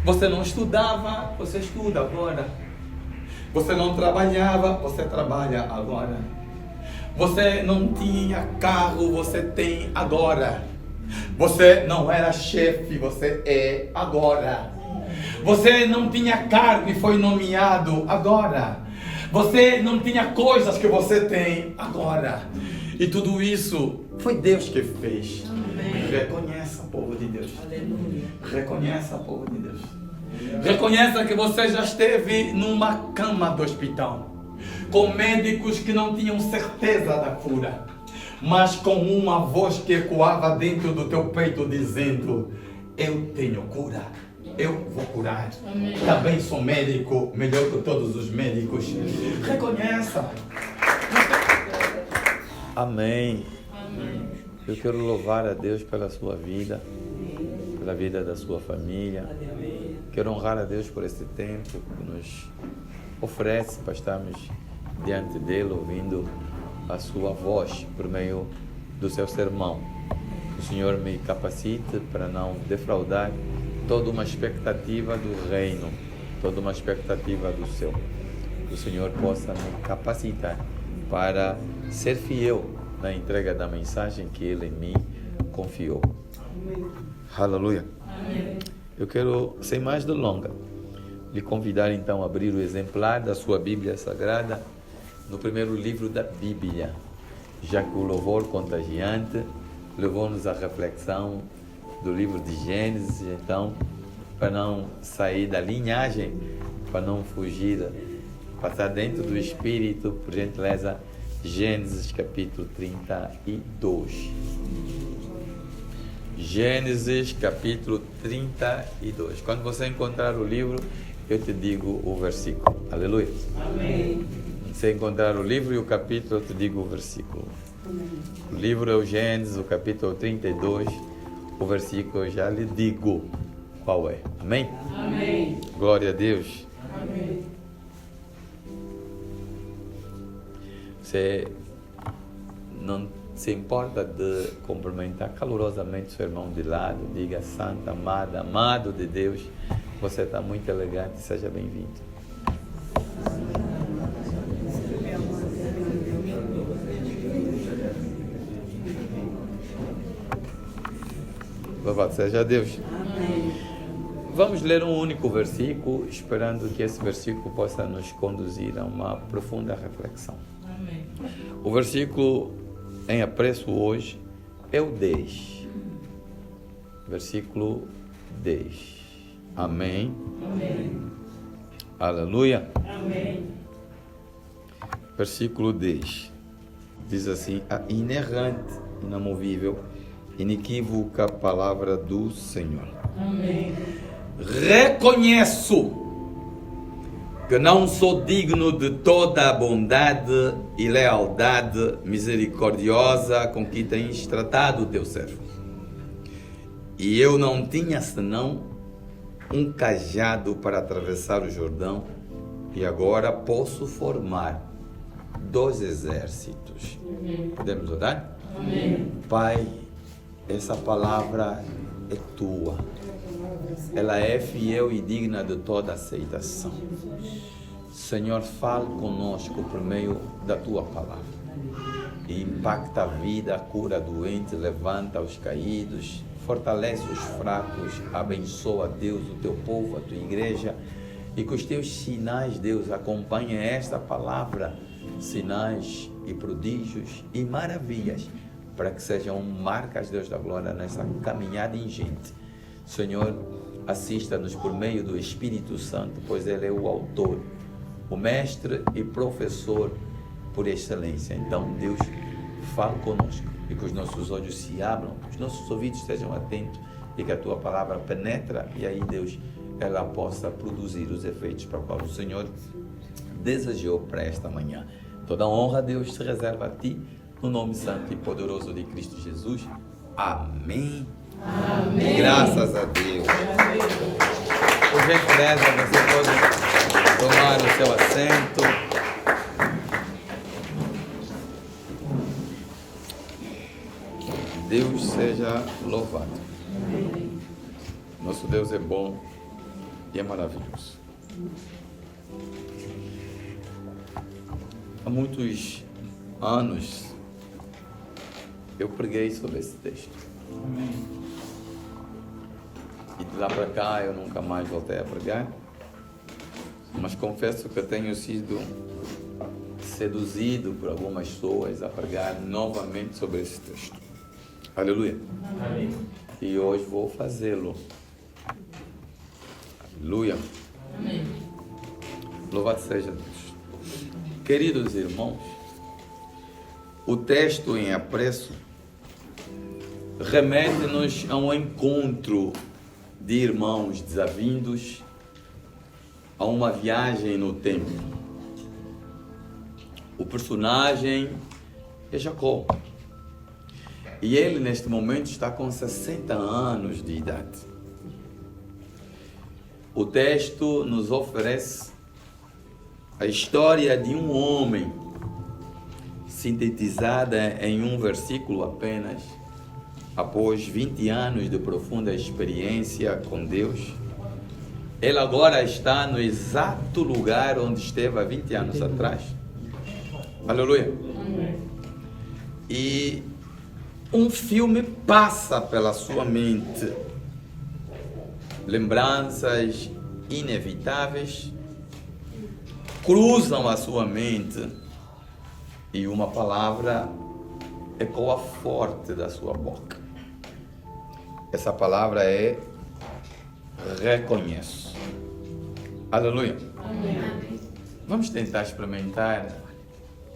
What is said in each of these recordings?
Você não estudava, você estuda agora. Você não trabalhava, você trabalha agora. Você não tinha carro, você tem agora. Você não era chefe, você é agora. Você não tinha cargo e foi nomeado agora. Você não tinha coisas que você tem agora. E tudo isso foi Deus que fez. Amém. Reconheça, povo de Deus. Aleluia. Reconheça, povo de Deus. Reconheça que você já esteve numa cama do hospital, com médicos que não tinham certeza da cura, mas com uma voz que ecoava dentro do teu peito dizendo: eu tenho cura, eu vou curar. Amém. Também sou médico, melhor que todos os médicos. Reconheça. Amém. Amém. Eu quero louvar a Deus pela sua vida, pela vida da sua família. Quero honrar a Deus por esse tempo que nos oferece para estarmos diante dele, ouvindo a sua voz por meio do seu sermão. O Senhor me capacite para não defraudar toda uma expectativa do reino, toda uma expectativa do céu. Que o Senhor possa me capacitar para ser fiel na entrega da mensagem que Ele em mim confiou. Amém. Aleluia. Amém. Eu quero, sem mais delongas, lhe convidar então a abrir o exemplar da sua Bíblia Sagrada no primeiro livro da Bíblia, já que o louvor contagiante levou-nos à reflexão do livro de Gênesis. Então, para não sair da linhagem, para não fugir, passar dentro do Espírito, por gentileza, Gênesis capítulo 32. Gênesis capítulo 32. Quando você encontrar o livro, eu te digo o versículo. Aleluia. Amém. Se encontrar o livro e o capítulo, eu te digo o versículo. Amém. O livro é o Gênesis, o capítulo 32. O versículo eu já lhe digo qual é. Amém? Amém. Glória a Deus. Amém. Você não se importa de cumprimentar calorosamente o seu irmão de lado, diga: santo, amado, amado de Deus, você está muito elegante, seja bem-vindo. Louvado seja Deus. Amém. Vamos ler um único versículo, esperando que esse versículo possa nos conduzir a uma profunda reflexão. Amém. O versículo em apreço hoje é o 10. Versículo 10. Amém. Amém. Aleluia. Amém. Versículo 10. Diz assim: a inerrante, inamovível, inequívoca palavra do Senhor. Amém. Reconheço que não sou digno de toda a bondade e lealdade misericordiosa com que tens tratado o teu servo. E eu não tinha senão um cajado para atravessar o Jordão, e agora posso formar 2 exércitos. Podemos orar? Amém. Pai, essa palavra é tua. Ela é fiel e digna de toda aceitação. Senhor, fale conosco por meio da tua palavra. E impacta a vida, cura doente, levanta os caídos, fortalece os fracos, abençoa, Deus, o teu povo, a tua igreja, e que os teus sinais, Deus, acompanhem esta palavra, sinais e prodígios e maravilhas, para que sejam marcas, Deus da glória, nessa caminhada ingente. Senhor, assista-nos por meio do Espírito Santo, pois Ele é o autor, o mestre e professor por excelência. Então, Deus, fala conosco e que os nossos olhos se abram, os nossos ouvidos estejam atentos e que a Tua palavra penetra e aí, Deus, ela possa produzir os efeitos para os quais o Senhor desejou para esta manhã. Toda honra, Deus, se reserva a Ti, no nome santo e poderoso de Cristo Jesus. Amém. Amém. Graças a Deus. Amém. Por gentileza, você pode tomar o seu assento. Deus seja louvado. Amém. Nosso Deus é bom E é maravilhoso. Há muitos anos eu preguei sobre esse texto. E de lá para cá eu nunca mais voltei a pregar. Mas confesso que eu tenho sido seduzido por algumas pessoas a pregar novamente sobre esse texto. Aleluia. Amém. E hoje vou fazê-lo. Aleluia. Amém. Louvado seja Deus. Queridos irmãos, o texto em apreço remete-nos a um encontro de irmãos desavindos, a uma viagem no tempo. O personagem é Jacó. E ele, neste momento, está com 60 anos de idade. O texto nos oferece a história de um homem, sintetizada em um versículo apenas, após 20 anos de profunda experiência com Deus. Ele agora está no exato lugar onde esteve há 20 anos atrás. Aleluia. E um filme passa pela sua mente. Lembranças inevitáveis cruzam a sua mente e uma palavra ecoa forte da sua boca. Essa palavra é reconheço. Aleluia. Amém. Vamos tentar experimentar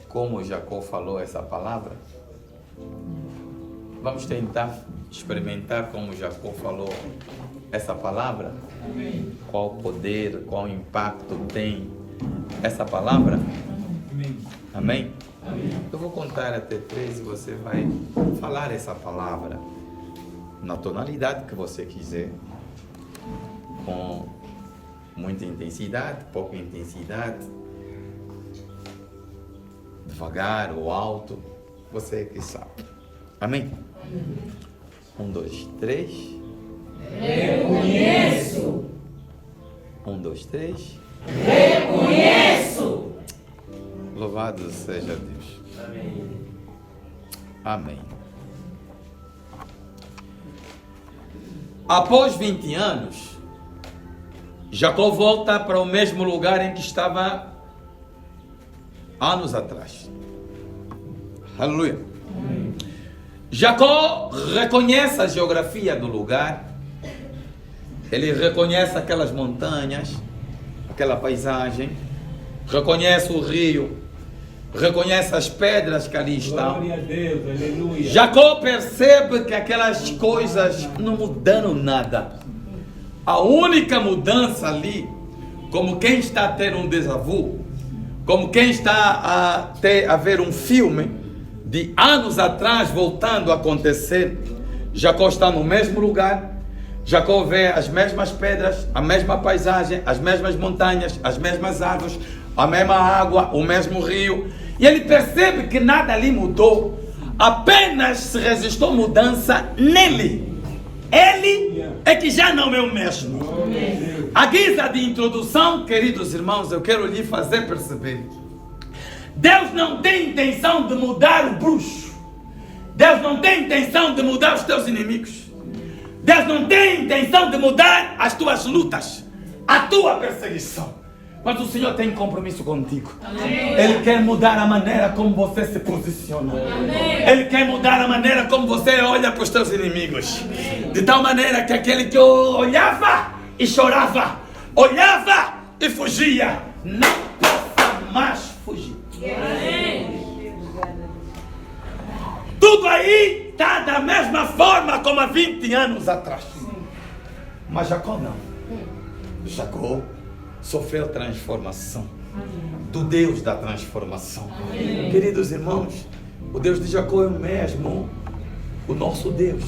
como Jacó falou essa palavra. Vamos tentar experimentar como Jacó falou essa palavra. Amém. Qual poder, qual impacto tem essa palavra? Amém. Amém? Amém. Eu vou contar até 3 e você vai falar essa palavra na tonalidade que você quiser, com muita intensidade, pouca intensidade, devagar ou alto, você é que sabe. Amém? 1, 2, 3. Reconheço. 1, 2, 3. Reconheço. Louvado seja Deus. Amém. Amém. Após 20 anos, Jacó volta para o mesmo lugar em que estava anos atrás. Aleluia. Amém. Jacó reconhece a geografia do lugar. Ele reconhece aquelas montanhas, aquela paisagem, reconhece o rio, reconhece as pedras que ali estão. Glória a Deus, aleluia. Jacó percebe que aquelas coisas não mudaram nada. A única mudança ali, como quem está a ter um déjà vu, como quem está a ver um filme de anos atrás voltando a acontecer, Jacó está no mesmo lugar. Jacó vê as mesmas pedras, a mesma paisagem, as mesmas montanhas, as mesmas árvores, a mesma água, o mesmo rio. E ele percebe que nada ali mudou, apenas se resistiu mudança nele. Ele é que já não é o mesmo. A guisa de introdução, queridos irmãos, eu quero lhe fazer perceber: Deus não tem intenção de mudar o bruxo. Deus não tem intenção de mudar os teus inimigos. Deus não tem intenção de mudar as tuas lutas, a tua perseguição. Mas o Senhor tem compromisso contigo. Amém. Ele quer mudar a maneira como você se posiciona. Amém. Ele quer mudar a maneira como você olha para os teus inimigos. Amém. De tal maneira que aquele que olhava e chorava, olhava e fugia, não possa mais fugir. Amém. Tudo aí está da mesma forma como há 20 anos atrás. Mas Jacó não. Jacó sofreu transformação do Deus da transformação. Amém. Queridos irmãos, o Deus de Jacó é o mesmo, o nosso Deus.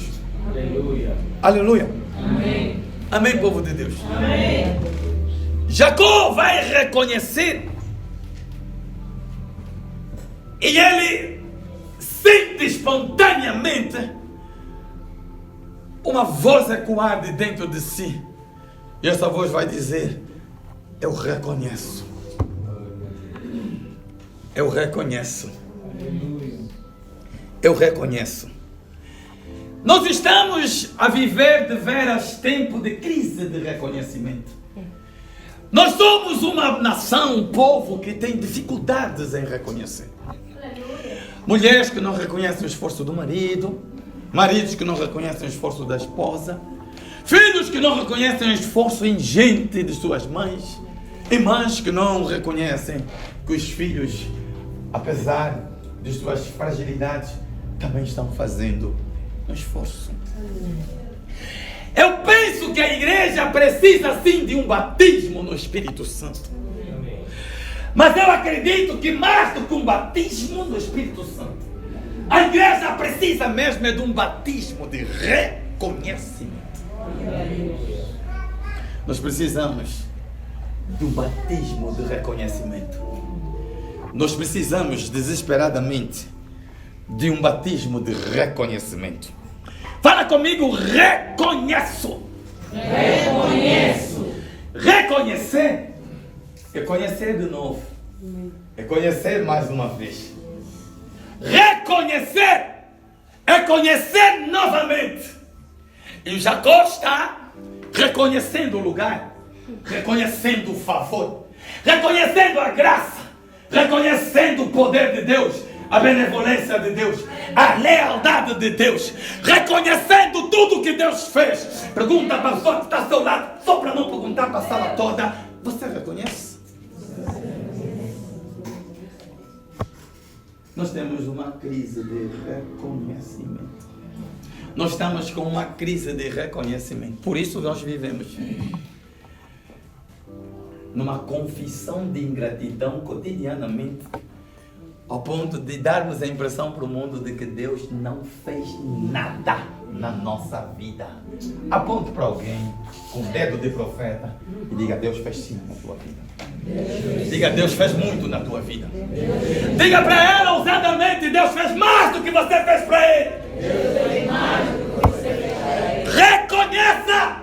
Aleluia. Aleluia. Amém. Amém, povo de Deus. Amém. Jacó vai reconhecer e ele sente espontaneamente uma voz ecoar de dentro de si. E essa voz vai dizer: eu reconheço. Eu reconheço. Eu reconheço. Nós estamos a viver de veras tempo de crise de reconhecimento. Nós somos uma nação, um povo que tem dificuldades em reconhecer. Mulheres que não reconhecem o esforço do marido, maridos que não reconhecem o esforço da esposa, filhos que não reconhecem o esforço ingente de suas mães, e mães que não reconhecem que os filhos, apesar de suas fragilidades, também estão fazendo um esforço. Eu penso que a igreja precisa sim de um batismo no Espírito Santo. Mas eu acredito que mais do que um batismo no Espírito Santo, a igreja precisa mesmo de um batismo de reconhecimento. Nós precisamos de um batismo de reconhecimento. Nós precisamos desesperadamente de um batismo de reconhecimento. Fala comigo: reconheço. Reconheço. Reconhecer é conhecer de novo. É conhecer mais uma vez. Reconhecer é conhecer novamente. E Jacó está reconhecendo o lugar, reconhecendo o favor, reconhecendo a graça, reconhecendo o poder de Deus, a benevolência de Deus, a lealdade de Deus, reconhecendo tudo que Deus fez. Pergunta para a pessoa que está ao seu lado, só para não perguntar para a sala toda: você reconhece? Nós temos uma crise de reconhecimento. Nós estamos com uma crise de reconhecimento. Por isso nós vivemos numa confissão de ingratidão cotidianamente, ao ponto de darmos a impressão para o mundo de que Deus não fez nada na nossa vida. Aponte para alguém com o dedo de profeta e diga: Deus fez sim na tua vida. Diga: Deus fez muito na tua vida. Diga para ela ousadamente: Deus fez mais do que você fez para ele. Reconheça.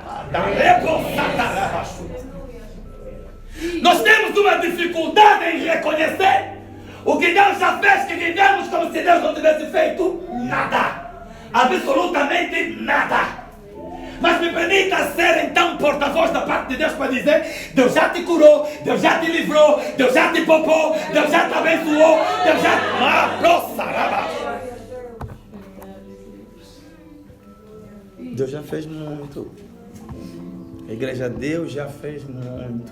Nós temos uma dificuldade em reconhecer o que Deus já fez, que vivemos como se Deus não tivesse feito nada, absolutamente nada. Mas me permita ser então porta-voz da parte de Deus para dizer: Deus já te curou, Deus já te livrou, Deus já te poupou, Deus já te abençoou, Deus já te... Deus já fez muito. A igreja, Deus já fez muito.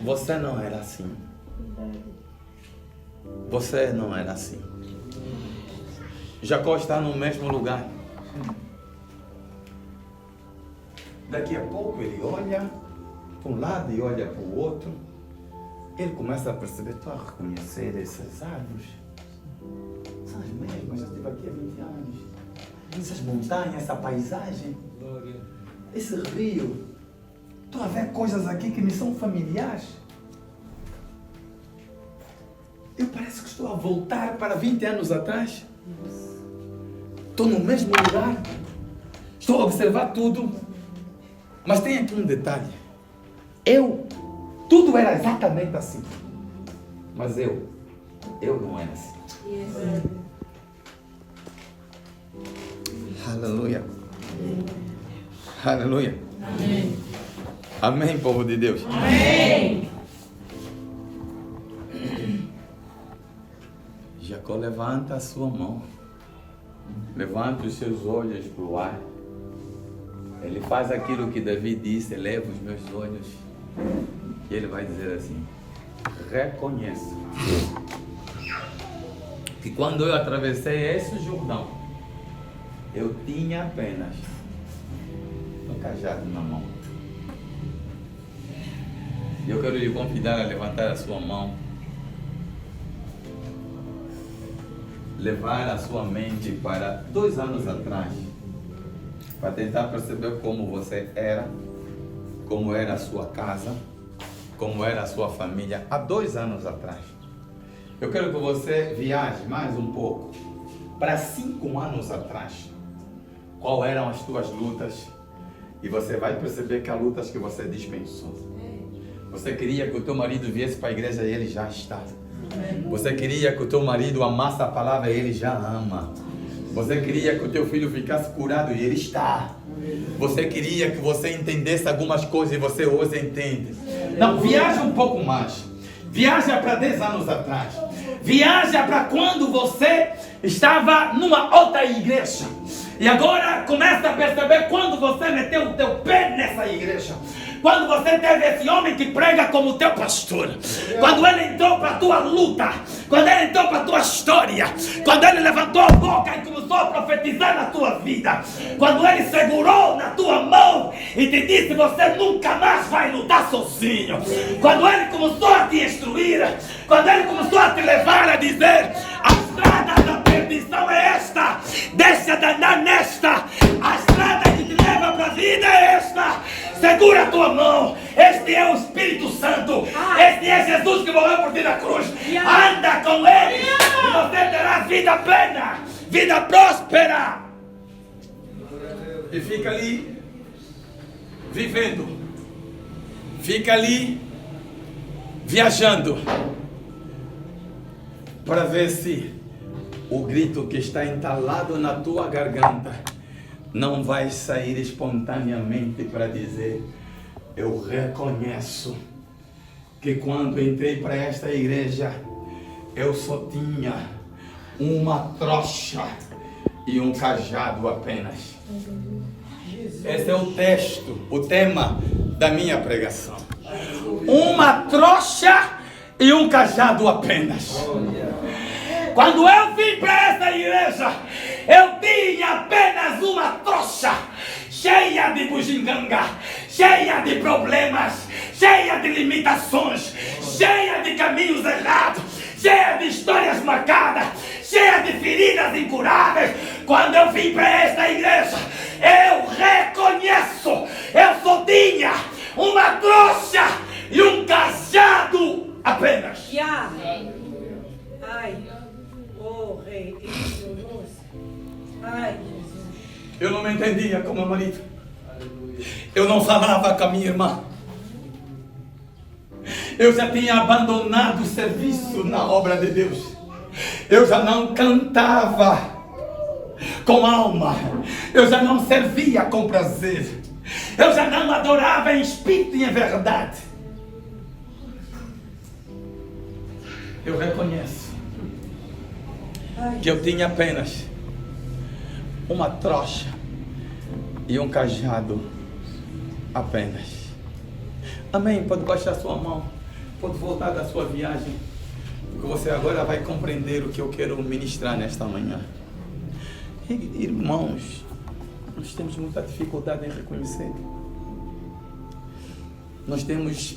Você não era assim. Você não era assim. Jacó está no mesmo lugar. Daqui a pouco ele olha para um lado e olha para o outro. Ele começa a perceber: estou a reconhecer essas árvores. São as mesmas, já estive aqui há 20 anos. Essas montanhas, essa paisagem, esse rio. Estou a ver coisas aqui que me são familiares. Eu parece que estou a voltar para 20 anos atrás. Estou no mesmo lugar. Estou a observar tudo. Mas tem aqui um detalhe. Tudo era exatamente assim. Mas eu não era assim. Aleluia. Aleluia. Amém. Amém, povo de Deus. Amém. Jacó levanta a sua mão. Levanta os seus olhos para o ar. Ele faz aquilo que Davi disse: eleva os meus olhos. E ele vai dizer assim: reconheço que quando eu atravessei esse Jordão, eu tinha apenas um cajado na mão. E eu quero lhe convidar a levantar a sua mão, levar a sua mente para 2 anos atrás, para tentar perceber como você era, como era a sua casa, como era a sua família há 2 anos atrás. Eu quero que você viaje mais um pouco para 5 anos atrás. Quais eram as tuas lutas? E você vai perceber que há lutas que você dispensou. Você queria que o teu marido viesse para a igreja e ele já está. Você queria que o teu marido amasse a palavra e ele já ama. Você queria que o teu filho ficasse curado e ele está. Você queria que você entendesse algumas coisas e você hoje entende. Não, viaja um pouco mais. Viaja para 10 anos atrás. Viaja para quando você estava numa outra igreja. E agora começa a perceber quando você meteu o teu pé nessa igreja. Quando você teve esse homem que prega como teu pastor. Quando ele entrou para a tua luta. Quando ele entrou para a tua história. Quando ele levantou a boca e começou a profetizar na tua vida. Quando ele segurou na tua mão e te disse: você nunca mais vai lutar sozinho. Quando ele começou a te instruir. Quando ele começou a te levar a dizer: a estrada da perdição é esta. Deixa de andar nesta. A estrada que te leva para a vida é esta. Segura a tua mão. Este é o Espírito Santo. Este é Jesus que morreu por ti na cruz. Anda com ele e você terá vida plena, vida próspera. E fica ali vivendo. Fica ali viajando para ver se o grito que está entalado na tua garganta não vai sair espontaneamente para dizer: eu reconheço que quando entrei para esta igreja eu só tinha uma trouxa e um cajado apenas. Esse é o texto, o tema da minha pregação. Uma trouxa e um cajado apenas. Quando eu vim para essa igreja, eu tinha apenas uma trouxa, cheia de bugiganga, cheia de problemas, cheia de limitações, cheia de caminhos errados, cheia de histórias marcadas, cheia de feridas incuráveis. Quando eu vim para esta igreja, eu reconheço, eu só tinha uma trouxa e um cajado apenas. Ai. Oh, Rei, ai, Jesus. Eu não me entendia com meu marido. Eu não falava com a minha irmã. Eu já tinha abandonado o serviço na obra de Deus. Eu já não cantava com alma. Eu já não servia com prazer. Eu já não adorava em espírito e em verdade. Eu reconheço que eu tinha apenas uma trouxa e um cajado apenas. Amém? Pode baixar sua mão. Pode voltar da sua viagem. Porque você agora vai compreender o que eu quero ministrar nesta manhã. Irmãos, nós temos muita dificuldade em reconhecer.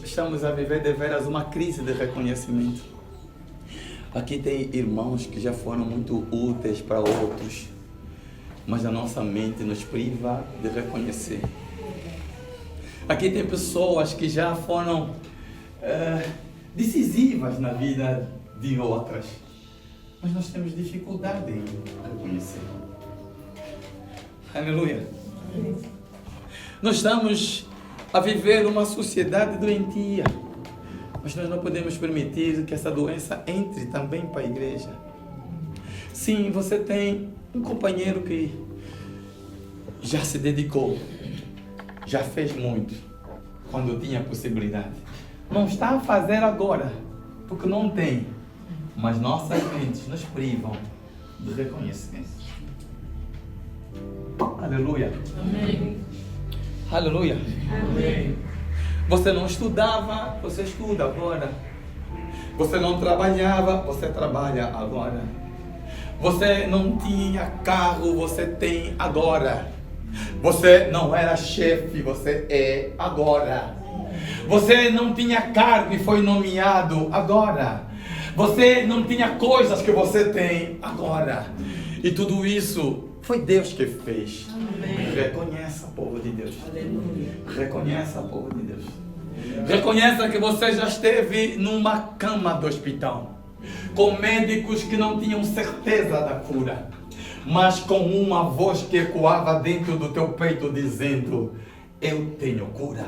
Estamos a viver deveras uma crise de reconhecimento. Aqui tem irmãos que já foram muito úteis para outros, mas a nossa mente nos priva de reconhecer. Aqui tem pessoas que já foram decisivas na vida de outras, mas nós temos dificuldade em reconhecer. Aleluia. Nós estamos a viver uma sociedade doentia. Mas nós não podemos permitir que essa doença entre também para a igreja. Sim, você tem um companheiro que já se dedicou, já fez muito, quando tinha possibilidade. Não está a fazer agora, porque não tem. Mas nossas mentes nos privam de reconhecimento. Aleluia. Amém. Aleluia. Amém. Você não estudava, você estuda agora. Você não trabalhava, você trabalha agora. Você não tinha carro, você tem agora. Você não era chefe, você é agora. Você não tinha cargo e foi nomeado agora. Você não tinha coisas que você tem agora. E tudo isso foi Deus que fez. Amém. Reconheça, povo de Deus. Aleluia. Reconheça, povo de Deus. Reconheça que você já esteve numa cama do hospital, com médicos que não tinham certeza da cura, mas com uma voz que ecoava dentro do teu peito dizendo: eu tenho cura.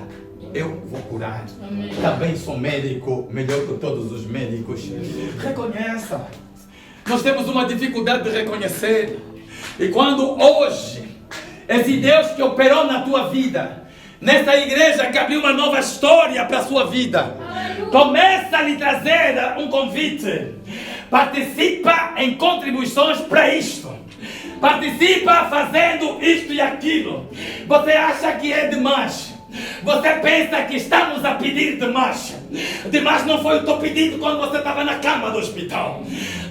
Eu vou curar. Amém. Também sou médico, melhor que todos os médicos. Reconheça. Nós temos uma dificuldade de reconhecer. E quando hoje, esse Deus que operou na tua vida, nessa igreja que abriu uma nova história para a sua vida, começa a lhe trazer um convite. Participa em contribuições para isto. Participa fazendo isto e aquilo. Você acha que é demais? Você pensa que estamos a pedir demais? Demais não foi o teu pedido quando você estava na cama do hospital.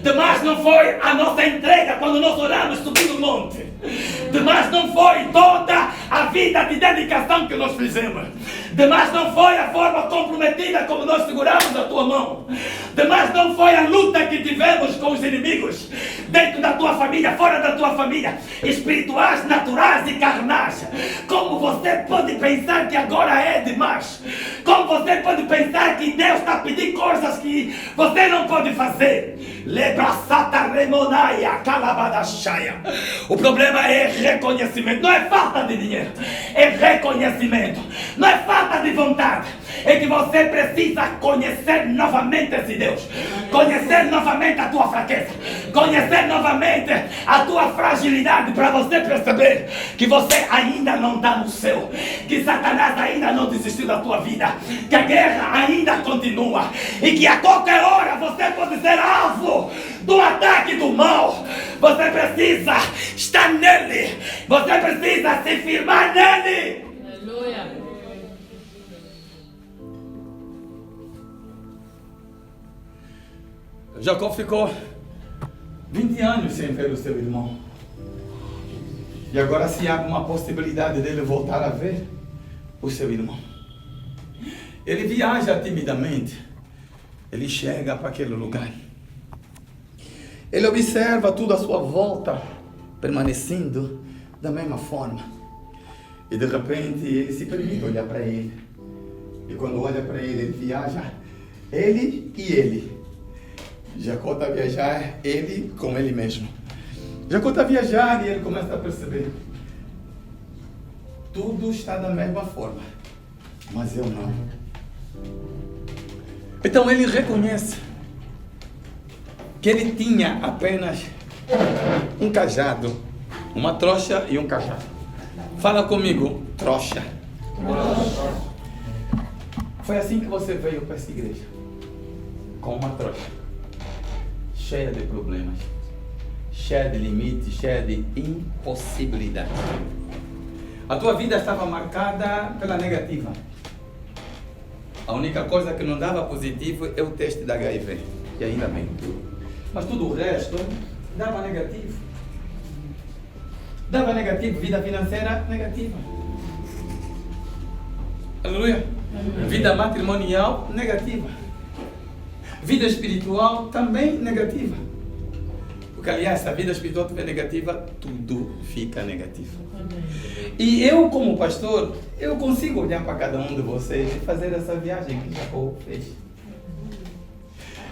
Demais não foi a nossa entrega quando nós oramos subindo o monte. Demais não foi toda a vida de dedicação que nós fizemos. Demais não foi a forma comprometida como nós seguramos a tua mão. Demais não foi a luta que tivemos com os inimigos, dentro da tua família, fora da tua família, espirituais, naturais e carnais. Como você pode pensar que agora é demais? Como você pode pensar que Deus está pedindo coisas que você não pode fazer? Lebrasata remonaia, calabadachaya. O problema é reconhecimento. Não é falta de dinheiro, é reconhecimento. Não é falta de vontade, é que você precisa conhecer novamente esse Deus. Conhecer novamente a tua fraqueza. Conhecer novamente a tua fragilidade, para você perceber que você ainda não está no céu, que Satanás ainda não desistiu da tua vida, que a guerra ainda continua e que a qualquer hora você pode ser alvo do ataque do mal. Você precisa estar nele. Você precisa se firmar nele. Aleluia. Jacó ficou 20 anos sem ver o seu irmão. E agora se há uma possibilidade dele voltar a ver o seu irmão. Ele viaja timidamente. Ele chega para aquele lugar. Ele observa tudo à sua volta, permanecendo da mesma forma. E de repente ele se permite olhar para ele. E quando olha para ele, ele viaja. Ele e ele. Jacó está a viajar, ele com ele mesmo. Jacó está a viajar e ele começa a perceber. Tudo está da mesma forma, mas eu não. Então ele reconhece que ele tinha apenas um cajado, uma trouxa e um cajado. Fala comigo, trouxa. Foi assim que você veio para essa igreja, com uma trouxa, cheia de problemas, cheia de limites, cheia de impossibilidades. A tua vida estava marcada pela negativa. A única coisa que não dava positivo é o teste da HIV, e ainda bem. Mas tudo o resto dava negativo. Dava negativo, vida financeira negativa. Aleluia. Vida matrimonial negativa. Vida espiritual também negativa. Porque aliás, se a vida espiritual estiver negativa, tudo fica negativo. E eu como pastor, eu consigo olhar para cada um de vocês e fazer essa viagem que Jacó fez.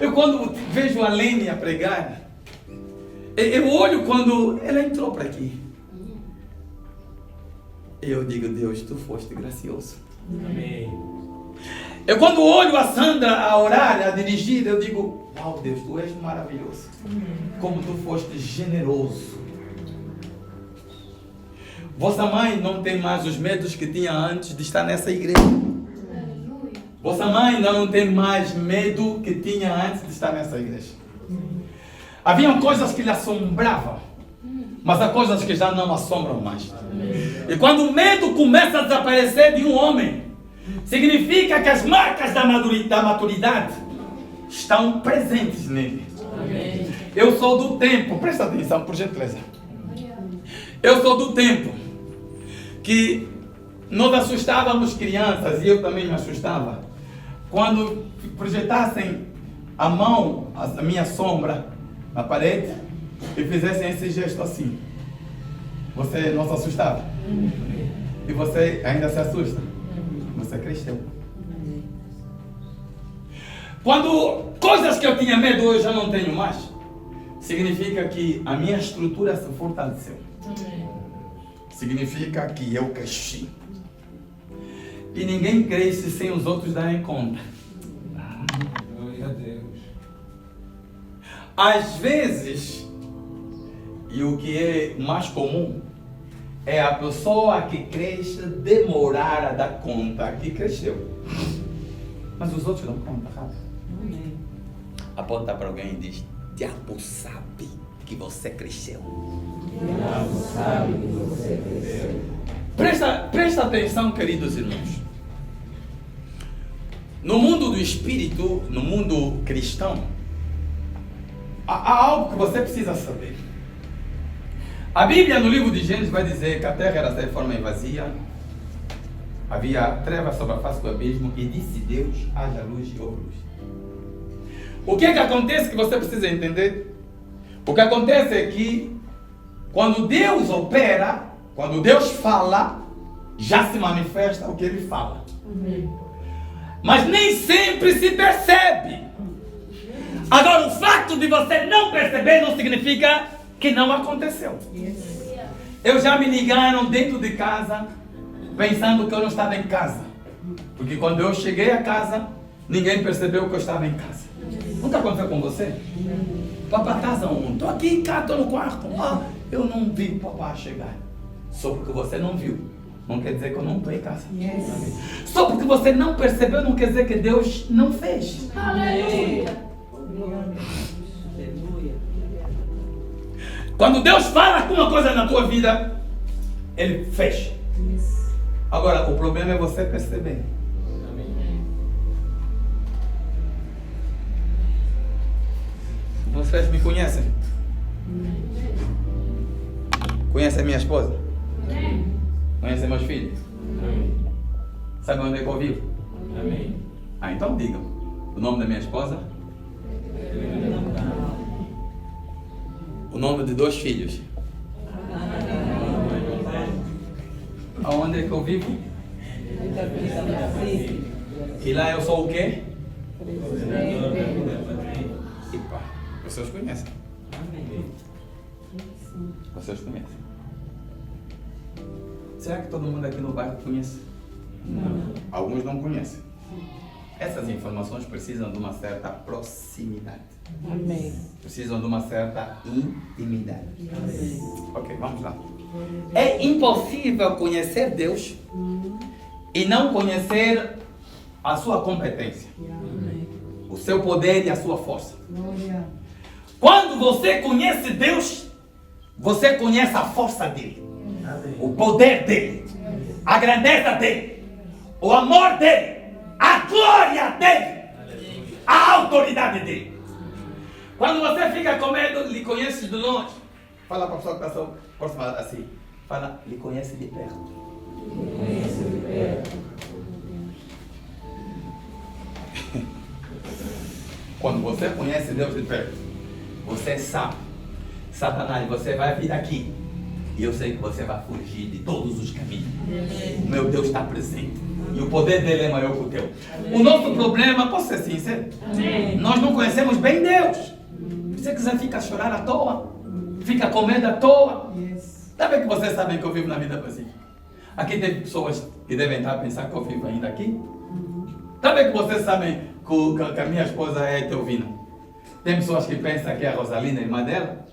Eu quando vejo a Lene a pregar, eu olho quando ela entrou para aqui. E eu digo, Deus, tu foste gracioso. Amém. Eu quando olho a Sandra a orar, a dirigir, eu digo, uau, Deus, tu és maravilhoso. Como tu foste generoso. Vossa mãe não tem mais os medos que tinha antes de estar nessa igreja. Vossa mãe não tem mais medo que tinha antes de estar nessa igreja. Haviam coisas que lhe assombravam, mas há coisas que já não assombram mais. E quando o medo começa a desaparecer de um homem, significa que as marcas da maturidade estão presentes nele. Amém. Eu sou do tempo, presta atenção por gentileza. Eu sou do tempo que nós assustávamos crianças, e eu também me assustava, quando projetassem a mão, a minha sombra, na parede, e fizessem esse gesto assim. Você não se assustava? E você ainda se assusta? Você cresceu. Quando coisas que eu tinha medo eu já não tenho mais, significa que a minha estrutura se fortaleceu. Significa que eu cresci. E ninguém cresce sem os outros darem conta. Glória a Deus. Às vezes, e o que é mais comum, é a pessoa que cresce demorar a dar conta que cresceu. Mas os outros dão conta rápido. Aponta para alguém e diz: diabo sabe que você cresceu. Diabo sabe que você cresceu. Presta atenção, queridos irmãos. No mundo do espírito, no mundo cristão, há algo que você precisa saber. A Bíblia, no livro de Gênesis, vai dizer que a terra era sem forma e vazia. Havia trevas sobre a face do abismo e disse Deus: haja luz e houve luz. O que é que acontece que você precisa entender? O que acontece é que quando Deus opera, quando Deus fala, já se manifesta o que Ele fala. Mas nem sempre se percebe. Agora, o fato de você não perceber não significa que não aconteceu. Eu já me ligaram dentro de casa pensando que eu não estava em casa. Porque quando eu cheguei a casa, ninguém percebeu que eu estava em casa. Nunca aconteceu com você? Papá, casa onde? Estou aqui em casa, estou no quarto. Ah, eu não vi papá chegar. Só porque você não viu, não quer dizer que eu não estou em casa. Só porque você não percebeu, não quer dizer que Deus não fez. Aleluia. Quando Deus fala alguma coisa na tua vida, Ele fez. Agora, o problema é você perceber. Vocês me conhecem? Conhecem minha esposa? Conhecem meus filhos? Sabem onde é que eu vivo? Ah, então digam. O nome da minha esposa? O nome de 2 filhos? Aonde é que eu vivo? E lá eu sou o quê? Epa, vocês conhecem. Vocês conhecem. Será que todo mundo aqui no bairro conhece? Não. Alguns não conhecem. Essas informações precisam de uma certa proximidade. Amém. Precisam de uma certa intimidade. Ok, vamos lá. É impossível conhecer Deus e não conhecer a sua competência, o seu poder e a sua força. Quando você conhece Deus, você conhece a força dele, o poder dele, a grandeza dele, o amor dele, a glória dele, a autoridade dele. Quando você fica com medo, lhe conhece de longe. Fala para a pessoa que está próxima assim. Fala, lhe conhece de perto. Conheço de perto. Quando você conhece Deus de perto, você sabe, Satanás, você vai vir aqui. E eu sei que você vai fugir de todos os caminhos. O meu Deus está presente. E o poder dele é maior que o teu. O nosso problema, posso ser sincero? Nós não conhecemos bem Deus. Se você quiser ficar a chorar à toa, fica com medo à toa. Está bem que vocês sabem que eu vivo na vida pacífica. Aqui tem pessoas que devem estar a pensar que eu vivo ainda aqui. Está bem que vocês sabem que a minha esposa é a Etelvina. Tem pessoas que pensam que é a Rosalina, irmã dela.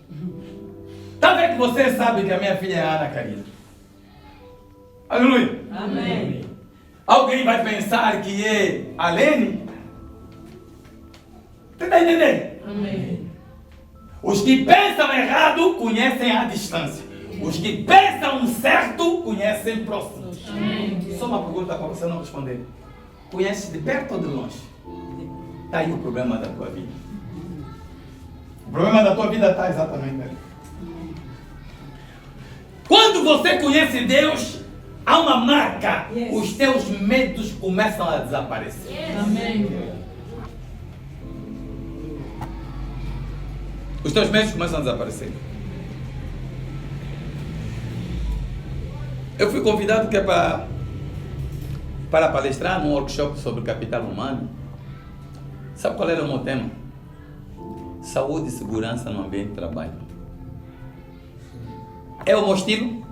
Está bem que vocês sabem que a minha filha é a Ana Karina. Aleluia. Amém. Alguém vai pensar que é a Lene? Você está entendendo? Amém. Os que pensam errado conhecem a distância. Os que pensam certo conhecem próximo. Só uma pergunta para você não responder. Conhece de perto ou de longe? Está aí o problema da tua vida. O problema da tua vida está exatamente aí. Quando você conhece Deus, há uma marca. Os teus medos começam a desaparecer. Amém. Os teus medos começam a desaparecer. Eu fui convidado que é para palestrar num workshop sobre o capital humano. Sabe qual era o meu tema? Saúde e segurança no ambiente de trabalho. É o meu estilo?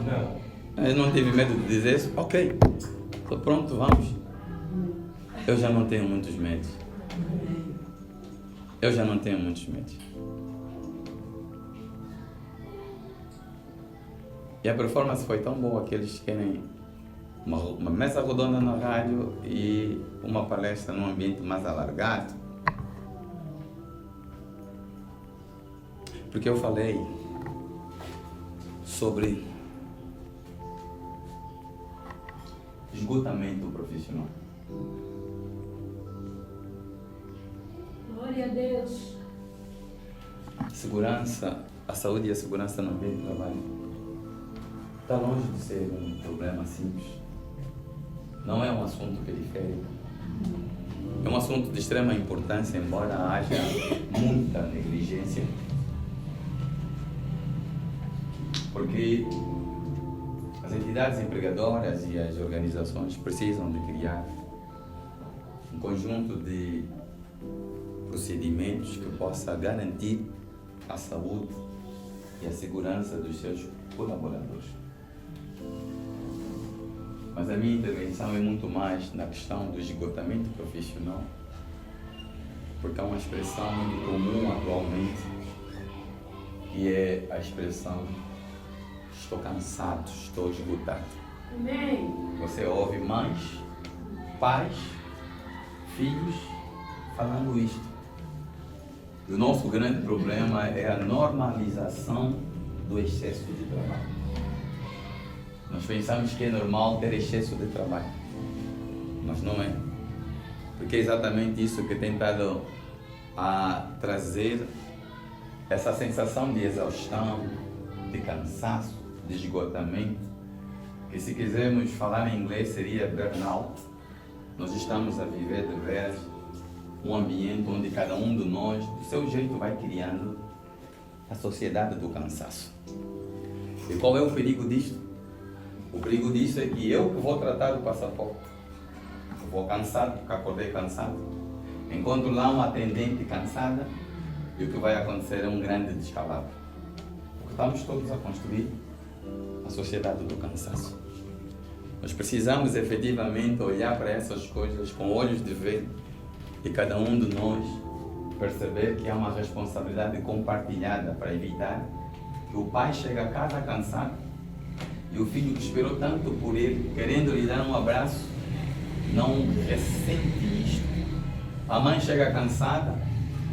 Não. Eu não tive medo de dizer isso? Ok. Tô pronto, vamos. Eu já não tenho muitos medos. Eu já não tenho muitos medos. E a performance foi tão boa que eles querem uma mesa redonda na rádio e uma palestra num ambiente mais alargado. Porque eu falei sobre esgotamento profissional. Glória a Deus. Segurança, a saúde e a segurança no ambiente de trabalho está longe de ser um problema simples. Não é um assunto periférico. É um assunto de extrema importância, embora haja muita negligência. Porque as entidades empregadoras e as organizações precisam de criar um conjunto de procedimentos que possa garantir a saúde e a segurança dos seus colaboradores. Mas a minha intervenção é muito mais na questão do esgotamento profissional, porque é uma expressão muito comum atualmente, que é a expressão estou cansado, estou esgotado. Amém. Você ouve mães, pais, filhos falando isto. O nosso grande problema é a normalização do excesso de trabalho. Nós pensamos que é normal ter excesso de trabalho, mas não é. Porque é exatamente isso que tem estado a trazer essa sensação de exaustão, de cansaço, de esgotamento, que se quisermos falar em inglês seria burnout. Nós estamos a viver de veras um ambiente onde cada um de nós, do seu jeito, vai criando a sociedade do cansaço. E qual é o perigo disto? O perigo disto é que eu que vou tratar do passaporte, eu vou cansado, porque acordei cansado, encontro lá uma atendente cansada e o que vai acontecer é um grande descalabro. Porque estamos todos a construir a sociedade do cansaço. Nós precisamos efetivamente olhar para essas coisas com olhos de ver e cada um de nós perceber que há uma responsabilidade compartilhada para evitar que o pai chegue a casa cansado e o filho que esperou tanto por ele, querendo lhe dar um abraço, não ressente isto. A mãe chega cansada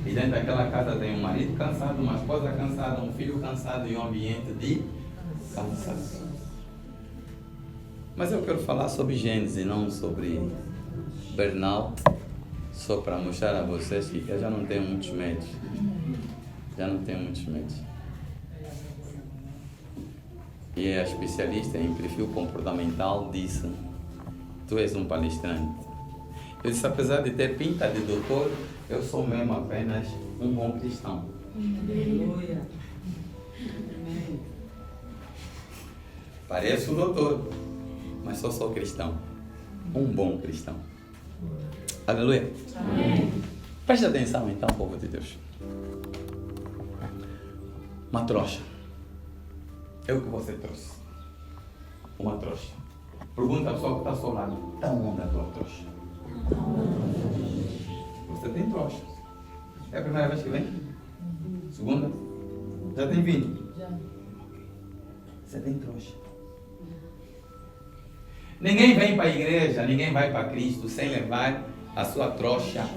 e dentro daquela casa tem um marido cansado, uma esposa cansada, um filho cansado e um ambiente de cansaço. Mas eu quero falar sobre Gênesis e não sobre burnout, só para mostrar a vocês que eu já não tenho muitos medos. Já não tenho muitos medos. E a especialista em perfil comportamental disse: tu és um palestrante. Eu disse: apesar de ter pinta de doutor, eu sou mesmo apenas um bom cristão. Aleluia. Pareço doutor, mas só sou cristão. Um bom cristão. Aleluia. Amém. Preste atenção então, povo de Deus. Uma trouxa. É o que você trouxe. Uma trouxa. Pergunta a pessoa que está ao seu lado: está onde a tua trouxa? Você tem trouxa. É a primeira vez que vem? Segunda? Já tem vindo? Já. Você tem trouxa. Ninguém vem para a igreja, ninguém vai para Cristo sem levar a sua trouxa,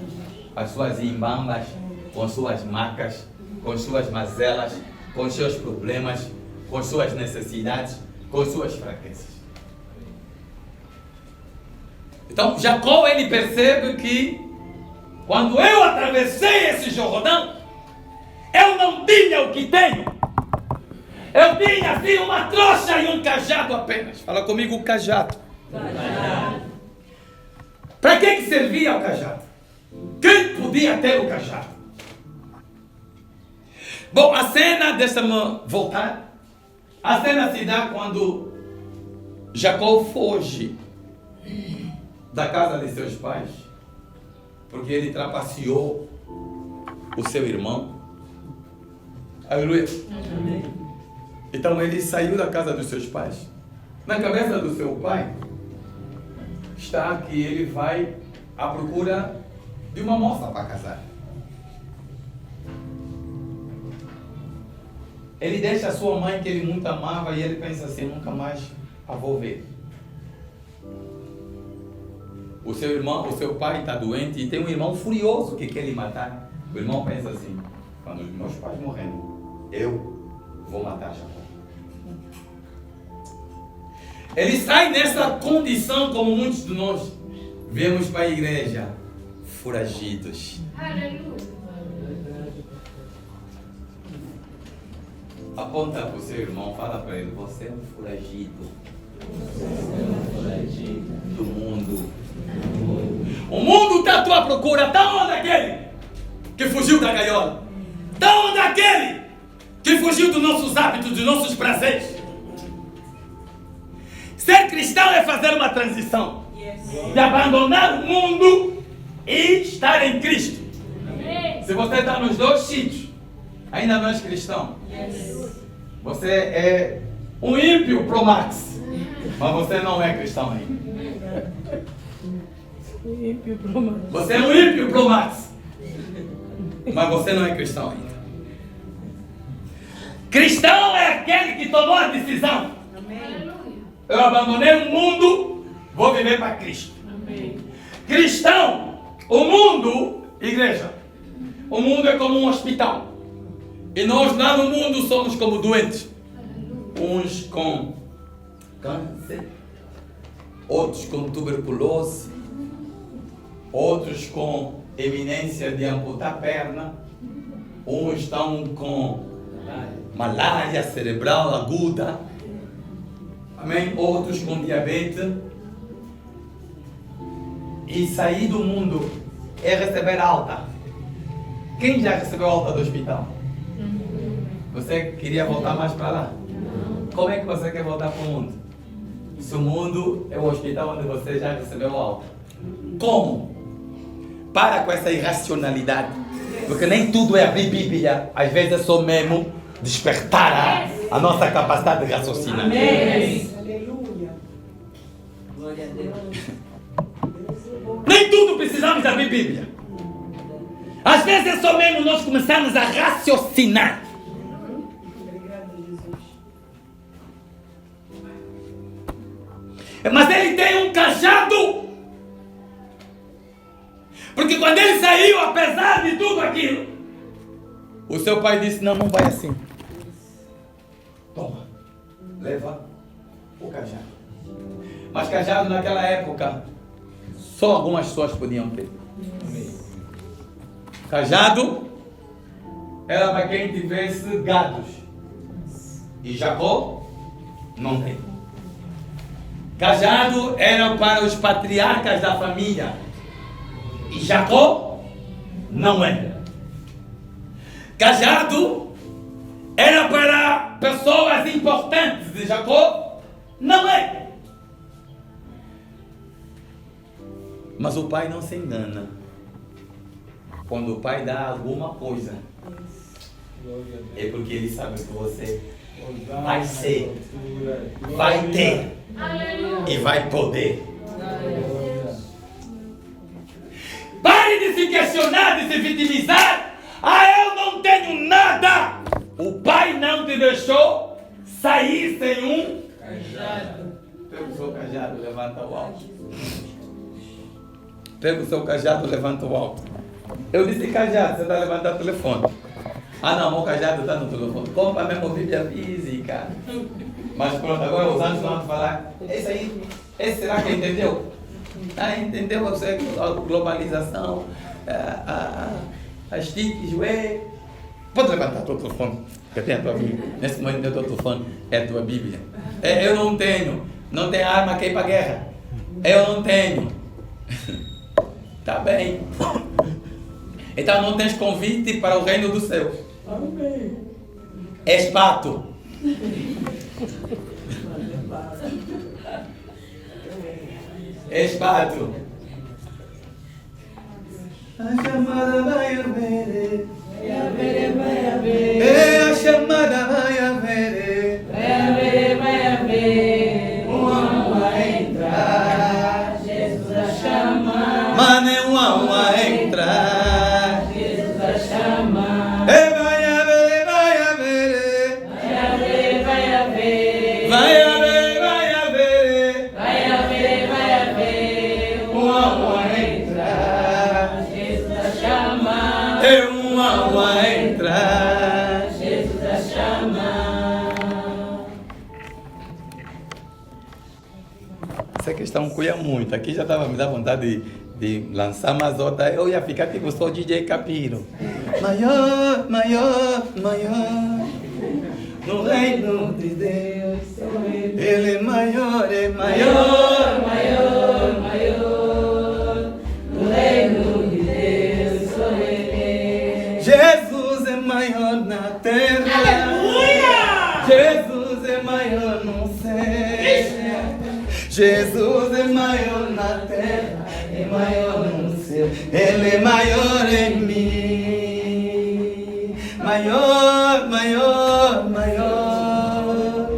as suas imbambas, com suas marcas, com suas mazelas, com seus problemas, com suas necessidades, com suas fraquezas. Então Jacó, ele percebe que quando eu atravessei esse Jordão, eu não tinha o que tenho. Eu tinha assim uma trouxa e um cajado apenas. Fala comigo, cajado. Para que servia o cajado? Quem podia ter o cajado? Bom, a cena, deixa-me voltar. A cena se dá quando Jacó foge da casa de seus pais, porque ele trapaceou o seu irmão. Aleluia. Então ele saiu da casa dos seus pais. Na cabeça do seu pai, está que ele vai à procura de uma moça para casar. Ele deixa a sua mãe, que ele muito amava, e ele pensa assim, nunca mais a vou ver. O seu irmão, o seu pai está doente e tem um irmão furioso que quer lhe matar. O irmão pensa assim, quando os meus pais morrerem, eu vou matar Jacó. Ele sai nessa condição, como muitos de nós vemos para a igreja, foragidos. Aleluia. Aponta para o seu irmão, fala para ele, você é um foragido do mundo. O mundo está à tua procura. Está onde aquele que fugiu da gaiola? Está onde aquele que fugiu dos nossos hábitos, dos nossos prazeres? Ser cristão é fazer uma transição de abandonar o mundo e estar em Cristo. Se você está nos dois sítios, ainda não és cristão. Você é um ímpio pro max, mas você não é cristão ainda. Você é um ímpio pro max, mas você não é cristão ainda. Cristão é aquele que tomou a decisão. Eu abandonei o mundo, vou viver para Cristo. Cristão, o mundo, igreja, o mundo é como um hospital. E nós lá no mundo somos como doentes. Uns com câncer, outros com tuberculose, outros com eminência de amputar a perna, uns estão com malária cerebral aguda, amém? Outros com diabetes. E sair do mundo é receber alta. Quem já recebeu alta do hospital? Você queria voltar mais para lá? Como é que você quer voltar para o mundo? Se o mundo é o hospital onde você já recebeu alta. Como? Para com essa irracionalidade. Porque nem tudo é abrir Bíblia. Às vezes é só mesmo despertar a nossa capacidade de raciocinar. Amém. Aleluia. Glória a Deus. Nem tudo precisamos abrir Bíblia. Às vezes é só mesmo nós começarmos a raciocinar. Mas ele tem um cajado. Porque quando ele saiu, apesar de tudo aquilo, o seu pai disse, não vai assim. Toma, leva o cajado. Mas cajado naquela época, só algumas pessoas podiam ter. Cajado era para quem tivesse gados. E Jacó não tem. Cajado era para os patriarcas da família. E Jacó não era. Cajado era para pessoas importantes. E Jacó não é. Mas o pai não se engana. Quando o pai dá alguma coisa, é porque ele sabe que você vai ser, vai ter e vai poder. Pare de se questionar, de se vitimizar. Eu não tenho nada. O pai não te deixou sair sem um cajado. Pega o seu cajado, levanta o alto. Pega o seu cajado, levanta o alto. Eu disse cajado, você está levantando o telefone. Não, o cajado está no telefone. Compra mesmo a Bíblia física. Mas pronto, agora os anos vão falar. Esse aí, esse será que entendeu? Entendeu você a globalização, as TICs, pode levantar o teu telefone, que tem a tua Bíblia. Nesse momento o teu telefone é a tua Bíblia. Eu não tenho arma que ir para a guerra. Eu não tenho. Tá bem. Então não tens convite para o reino dos céus. Amém. És pato. És pato. A chamada vai haver. Vai haver, vai haver. A chamada vai haver. Vai haver, vai haver. Um ano vai entrar. Jesus mas não há entrar. Jesus a chamar. Vai haver, vai haver. Vai haver, vai haver. Vai haver, vai haver. Vai haver, vai haver. Uma entrar. Jesus a chamar. Uma entrar. Jesus a chamar. Essa questão cuia muito. Aqui já estava me dando vontade de lançar mais outra. Eu ia ficar tipo só DJ Capiro. Maior, maior, maior. No reino de Deus. Ele é maior, é maior. Maior, maior. No reino de Deus sou ele. Jesus é maior na terra. Aleluia! Jesus é maior no céu. Jesus é maior na terra, é maior no céu. Ele é maior em mim. Maior, maior, maior.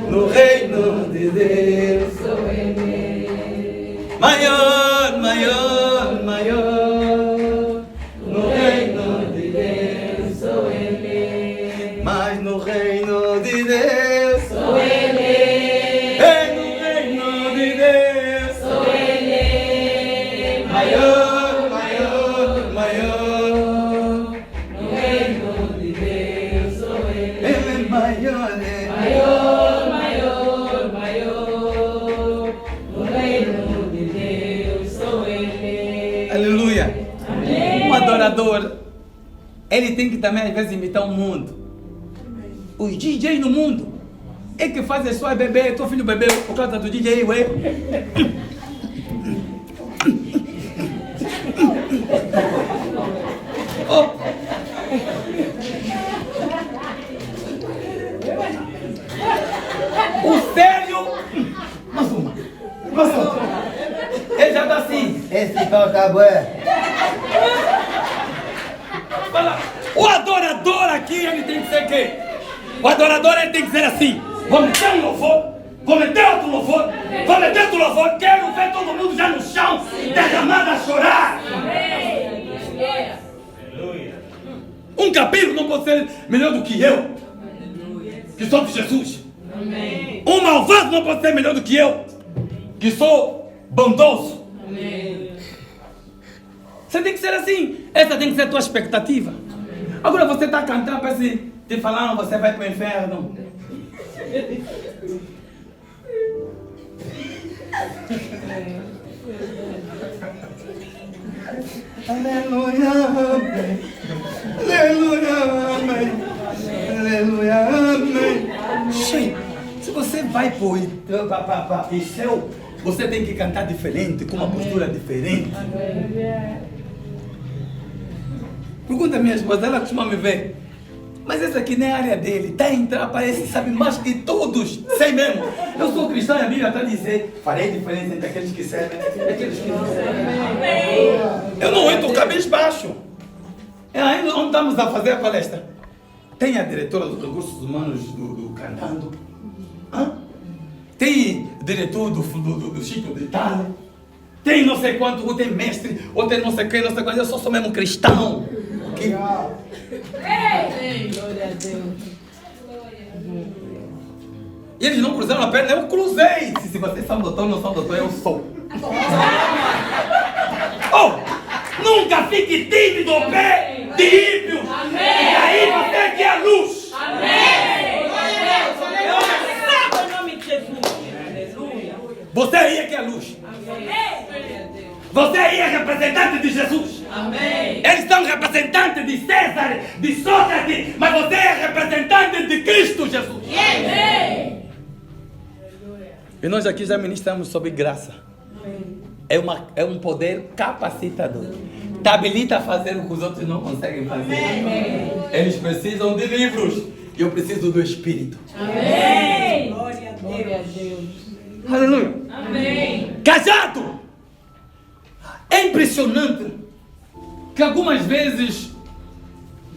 No reino de Deus Sou ele. maior, maior, maior. No reino de Deus Sou ele. mas no reino de Deus Sou ele. é no reino de Deus Sou ele. maior, maior, maior. No reino de Deus sou ele. Ele é maior, é Maior, maior, maior. No reino de Deus sou ele. Aleluia. Amém. Um adorador, ele tem que também às vezes imitar o mundo. Os DJs no mundo é que fazem só beber, teu filho bebeu por causa do DJ, ué. Oh. O sério. Mais uma. Ele já tá assim. Esse toca bué. Fala, o adorador aqui, ele tem que ser quem? O adorador, ele tem que ser assim. Vou meter um louvor, vou meter outro louvor, vou meter outro louvor. Quero ver todo mundo já no chão, derramado a chorar. Um capiro não pode ser melhor do que eu, que sou de Jesus. Um malvado não pode ser melhor do que eu, que sou bondoso. Você tem que ser assim. Essa tem que ser a tua expectativa. Agora você está cantando, parece te falando, você vai para o inferno. Aleluia, amém. Aleluia, amém. Aleluia, amém. Gente, se você vai para o céu, você tem que cantar diferente, com uma postura diferente. Pergunta a minha esposa, ela costuma me ver. Mas essa aqui nem é a área dele. Está a entrar, parece que sabe mais que todos. Sei mesmo. Eu sou cristão e a Bíblia está a dizer: farei diferença entre aqueles que servem e aqueles que não servem. Eu não entro cabisbaixo. É ainda onde estamos a fazer a palestra. Tem a diretora dos recursos humanos do cantando. Hã? Tem diretor do Chico de Itália. Tem não sei quanto, ou tem mestre, ou tem não sei quem, não sei quanto. Eu sou mesmo cristão. Okay? Glória a Deus. E eles não cruzaram a perna, eu cruzei. Se vocês são doutor ou não são doutor, eu sou. Oh! Nunca fique tímido ao pé de ímpio. E aí você que é a luz. Em nome de Jesus. Aleluia. Você aí é que é a luz. Você aí é representante de Jesus. Amém. Eles são representantes de César, de Sócrates, mas você é representante de Cristo Jesus. E nós aqui já ministramos sobre graça. É um poder capacitador. Te habilita a fazer o que os outros não conseguem fazer. Eles precisam de livros. E eu preciso do Espírito. Amém. Glória a Glória a Deus. Deus. Aleluia. Amém. Casado! É impressionante que algumas vezes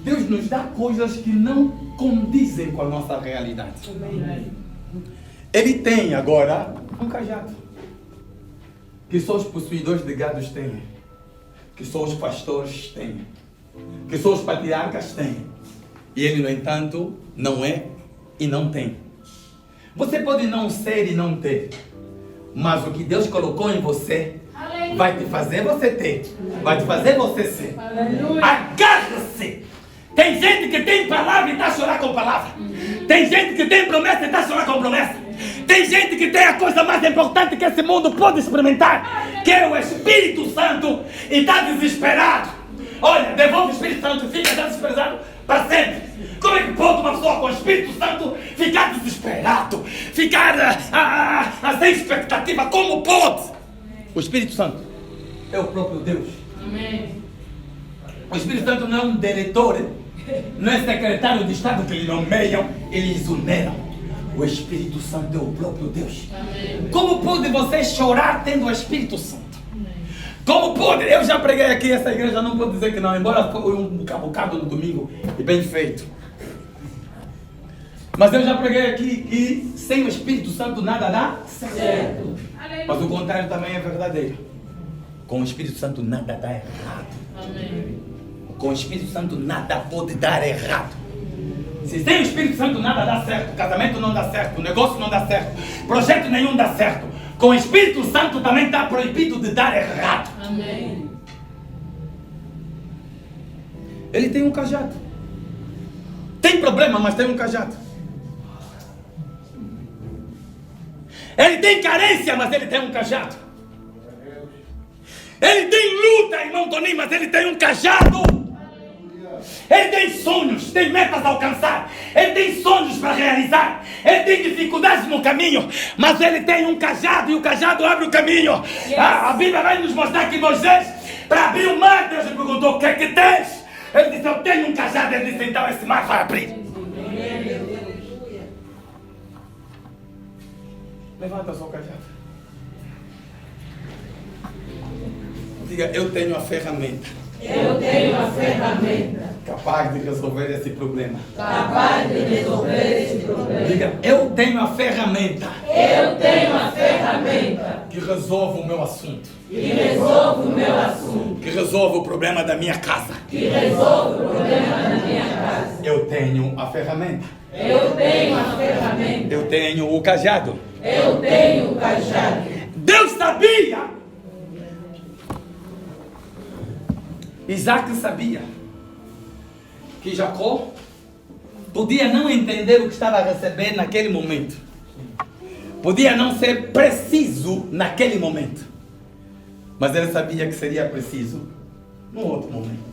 Deus nos dá coisas que não condizem com a nossa realidade. Ele tem agora um cajado que só os possuidores de gados têm. que só os pastores têm, que só os patriarcas têm. E ele, no entanto, não é e não tem. Você pode não ser e não ter, mas o que Deus colocou em você vai te fazer você ter, vai te fazer você ser. Agarra-se! Tem gente que tem palavra e está a chorar com palavra. Tem gente que tem promessa e está a chorar com promessa. Tem gente que tem a coisa mais importante que esse mundo pode experimentar, que é o Espírito Santo, e está desesperado. Olha, devolve o Espírito Santo e fica desesperado para sempre. Como é que pode uma pessoa com o Espírito Santo ficar desesperado? Ficar sem expectativa? Como pode? O Espírito Santo é o próprio Deus. Amém. O Espírito Santo não é um diretor, não é secretário de Estado que lhe nomeiam e lhe exoneram. O Espírito Santo é o próprio Deus. Amém. Como pode você chorar tendo o Espírito Santo? Como pode? Eu já preguei aqui, essa igreja não pode dizer que não, embora foi um bocado no domingo e bem feito. Mas eu já preguei aqui que sem o Espírito Santo nada dá certo. Mas o contrário também é verdadeiro. Com o Espírito Santo nada dá errado. Amém. Com o Espírito Santo nada pode dar errado. Se sem o Espírito Santo nada dá certo, casamento não dá certo, negócio não dá certo, projeto nenhum dá certo. Com o Espírito Santo também está proibido de dar errado. Amém. Ele tem um cajado. Tem problema, mas tem um cajado. Ele tem carência, mas ele tem um cajado. Ele tem luta, irmão Toninho, mas ele tem um cajado. Ele tem sonhos, tem metas a alcançar. Ele tem sonhos para realizar. Ele tem dificuldades no caminho, mas ele tem um cajado e o cajado abre o caminho. Yes. A Bíblia vai nos mostrar que Moisés, para abrir o mar, Deus lhe perguntou: o que é que tens? Ele disse: eu tenho um cajado. Ele disse: então esse mar vai abrir. Levanta só o cajado. Diga: eu tenho a ferramenta. Eu tenho a ferramenta Capaz de resolver esse problema. capaz de resolver esse problema. Diga: eu tenho a ferramenta Eu tenho a ferramenta que resolve o meu assunto. que resolve o meu assunto, Que resolve o problema da minha casa. que resolve o problema da minha casa. Eu tenho a ferramenta. Eu tenho a ferramenta. Eu tenho o cajado. Eu tenho o cajado. Deus sabia. Isaac sabia que Jacó podia não entender o que estava a receber naquele momento. Podia não ser preciso naquele momento. Mas ele sabia que seria preciso num outro momento.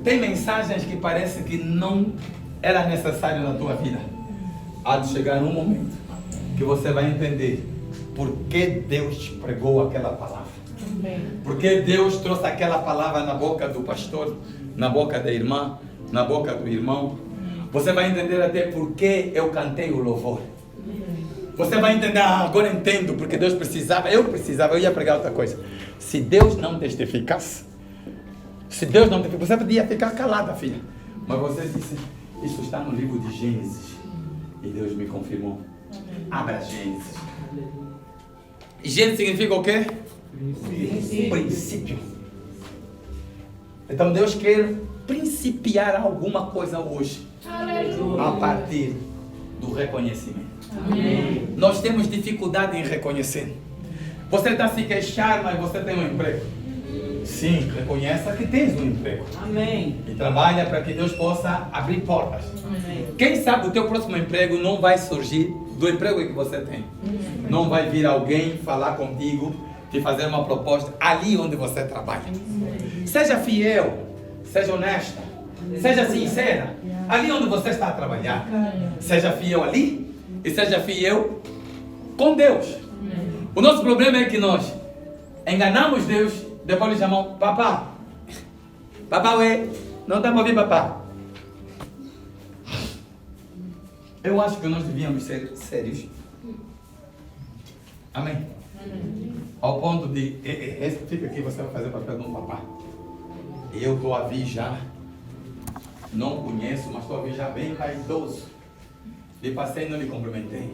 Tem mensagens que parece que não era necessário na tua vida. Há de chegar num momento que você vai entender por que Deus pregou aquela palavra. Porque Deus trouxe aquela palavra na boca do pastor, na boca da irmã, na boca do irmão. Você vai entender até por que eu cantei o louvor. Você vai entender: agora entendo, porque Deus precisava, eu ia pregar outra coisa. Se Deus não testificasse, você podia ficar calada, filha. Mas você disse: isso está no livro de Gênesis. E Deus me confirmou. Abra Gênesis. Gênesis significa o quê? Princípio. Então Deus quer principiar alguma coisa hoje. A partir do reconhecimento. Amém. Nós temos dificuldade em reconhecer. Você está se queixando, mas você tem um emprego. Sim, reconheça que tens um emprego. Amém. E trabalha para que Deus possa abrir portas. Amém. Quem sabe o teu próximo emprego não vai surgir do emprego que você tem. Não vai vir alguém falar contigo, te fazer uma proposta ali onde você trabalha. Seja fiel, seja honesta, seja sincera, ali onde você está a trabalhar. Seja fiel ali e seja fiel com Deus. O nosso problema é que nós enganamos Deus, depois lhe chamamos: papá. Papá, ué, não está para ouvir, papá. Eu acho que nós devíamos ser sérios. Amém? Ao ponto de, fica aqui, você vai fazer o papel de um papá. E eu estou a vir já, não conheço, mas estou a vir já bem caridoso. Lhe passei e não lhe cumprimentei.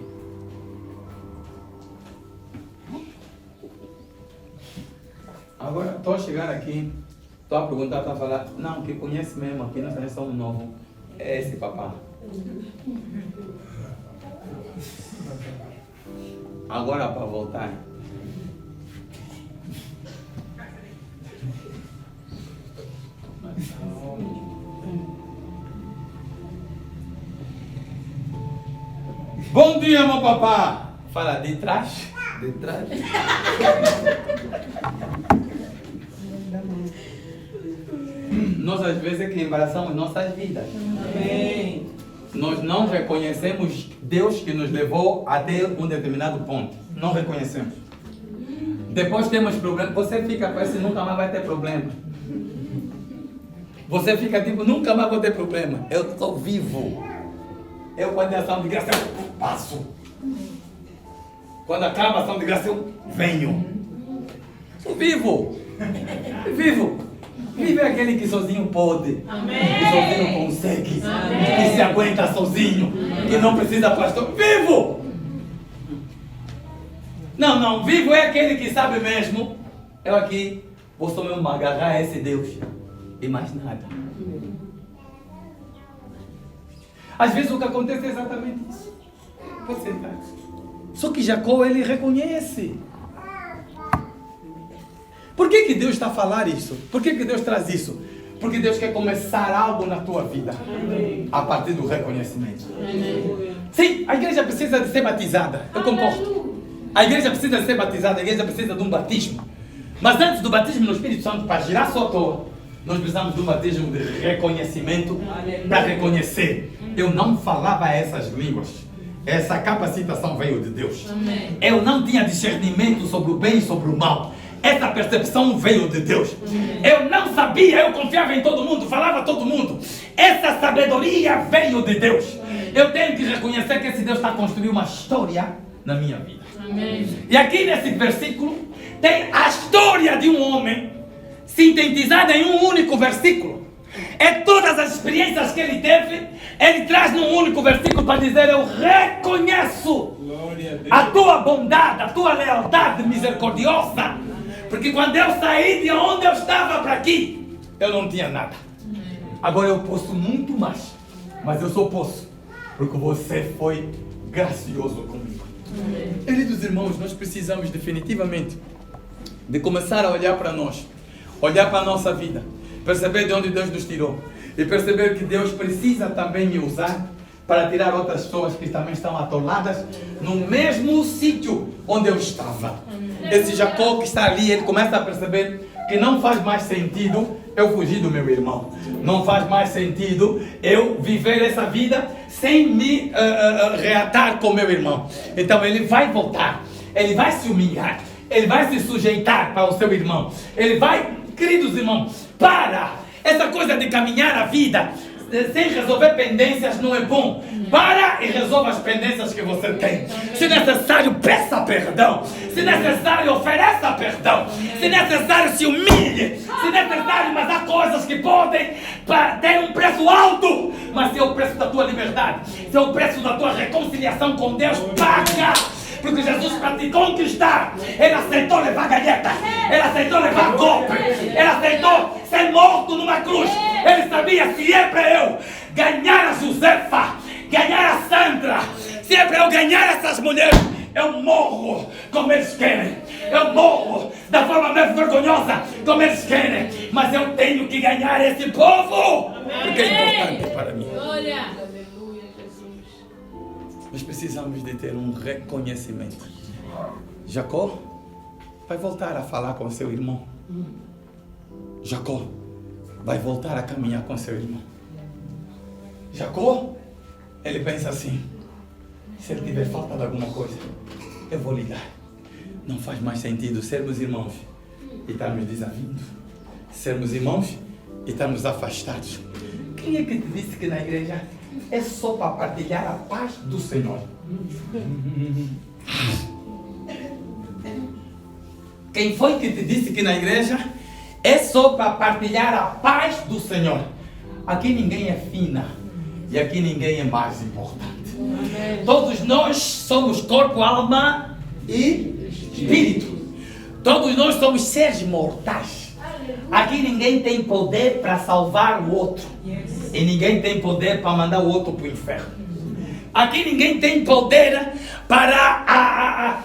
Agora, estou a chegar aqui, estou a perguntar, estou a falar, não, que conhece mesmo, aqui nós também somos novos, é esse papá. Agora para voltar. Bom dia, meu papá. Fala de trás. De trás. Nós às vezes é que embaraçamos nossas vidas. Amém. Nós não reconhecemos Deus que nos levou até um determinado ponto. Não reconhecemos. Depois temos problemas. Você fica parece que nunca mais vai ter problema. Você fica tipo, nunca mais vou ter problema. Eu estou vivo. Eu, quando é ação de graça, eu passo. Quando acaba a ação de graça, eu venho. Sou vivo. Vivo. Vive aquele que sozinho pode. Amém. Que sozinho consegue. Amém. Que se aguenta sozinho. Que não precisa pastor. Vivo. Não. Vivo é aquele que sabe mesmo. Eu aqui vou só mesmo agarrar a esse Deus. E mais nada. Às vezes o que acontece é exatamente isso. Pode sentar. Só que Jacó, ele reconhece. Por que Deus está a falar isso? Por que Deus traz isso? Porque Deus quer começar algo na tua vida. A partir do reconhecimento. Sim, a igreja precisa de ser batizada. Eu concordo. A igreja precisa de ser batizada. A igreja precisa de um batismo. Mas antes do batismo no Espírito Santo, para girar só à toa, nós precisamos de um batismo de reconhecimento. Para reconhecer. Eu não falava essas línguas. Essa capacitação veio de Deus. Amém. Eu não tinha discernimento sobre o bem e sobre o mal. Essa percepção veio de Deus. Eu não sabia, eu confiava em todo mundo, falava a todo mundo. Essa sabedoria veio de Deus. Eu tenho que reconhecer que esse Deus está construindo uma história na minha vida. Amém. E aqui nesse versículo tem a história de um homem sintetizada em um único versículo. É todas as experiências que ele teve, ele traz num único versículo para dizer: eu reconheço a tua bondade, a tua lealdade misericordiosa. Porque quando eu saí de onde eu estava para aqui, eu não tinha nada. Agora eu posso muito mais. Mas eu só posso porque você foi gracioso comigo. Queridos irmãos, nós precisamos definitivamente de começar a olhar para nós, olhar para a nossa vida, perceber de onde Deus nos tirou e perceber que Deus precisa também me usar para tirar outras pessoas que também estão atoladas no mesmo sítio onde eu estava. Esse Jacó que está ali, ele começa a perceber que não faz mais sentido eu fugir do meu irmão. Não faz mais sentido eu viver essa vida sem me reatar com meu irmão. Então ele vai voltar, ele vai se humilhar, ele vai se sujeitar para o seu irmão. Ele vai, queridos irmãos, para! Essa coisa de caminhar a vida sem resolver pendências não é bom. Para e resolva as pendências que você tem. Se necessário, peça perdão. Se necessário, ofereça perdão. Se necessário, se humilhe. Se necessário, mas há coisas que podem ter um preço alto. Mas se é o preço da tua liberdade, se é o preço da tua reconciliação com Deus, paga. Porque Jesus, para te conquistar, ele aceitou levar galheta, ele aceitou levar golpe, ele aceitou ser morto numa cruz. Ele sabia, se é para eu ganhar a Josefa, ganhar a Sandra, se é para eu ganhar essas mulheres, eu morro como eles querem. Eu morro da forma mais vergonhosa como eles querem. Mas eu tenho que ganhar esse povo, porque é importante para mim. Nós precisamos de ter um reconhecimento. Jacó vai voltar a falar com seu irmão. Jacó vai voltar a caminhar com seu irmão. Jacó, ele pensa assim: se ele tiver falta de alguma coisa, eu vou ligar. Não faz mais sentido sermos irmãos e estarmos desavindo. Sermos irmãos e estarmos afastados. Quem é que te disse que na igreja é só para partilhar a paz do Senhor? Quem foi que te disse que na igreja é só para partilhar a paz do Senhor? Aqui ninguém é fina e aqui ninguém é mais importante. Todos nós somos corpo, alma e espírito. Todos nós somos seres mortais. Aqui ninguém tem poder para salvar o outro. E ninguém tem poder para mandar o outro para o inferno. Aqui ninguém tem poder para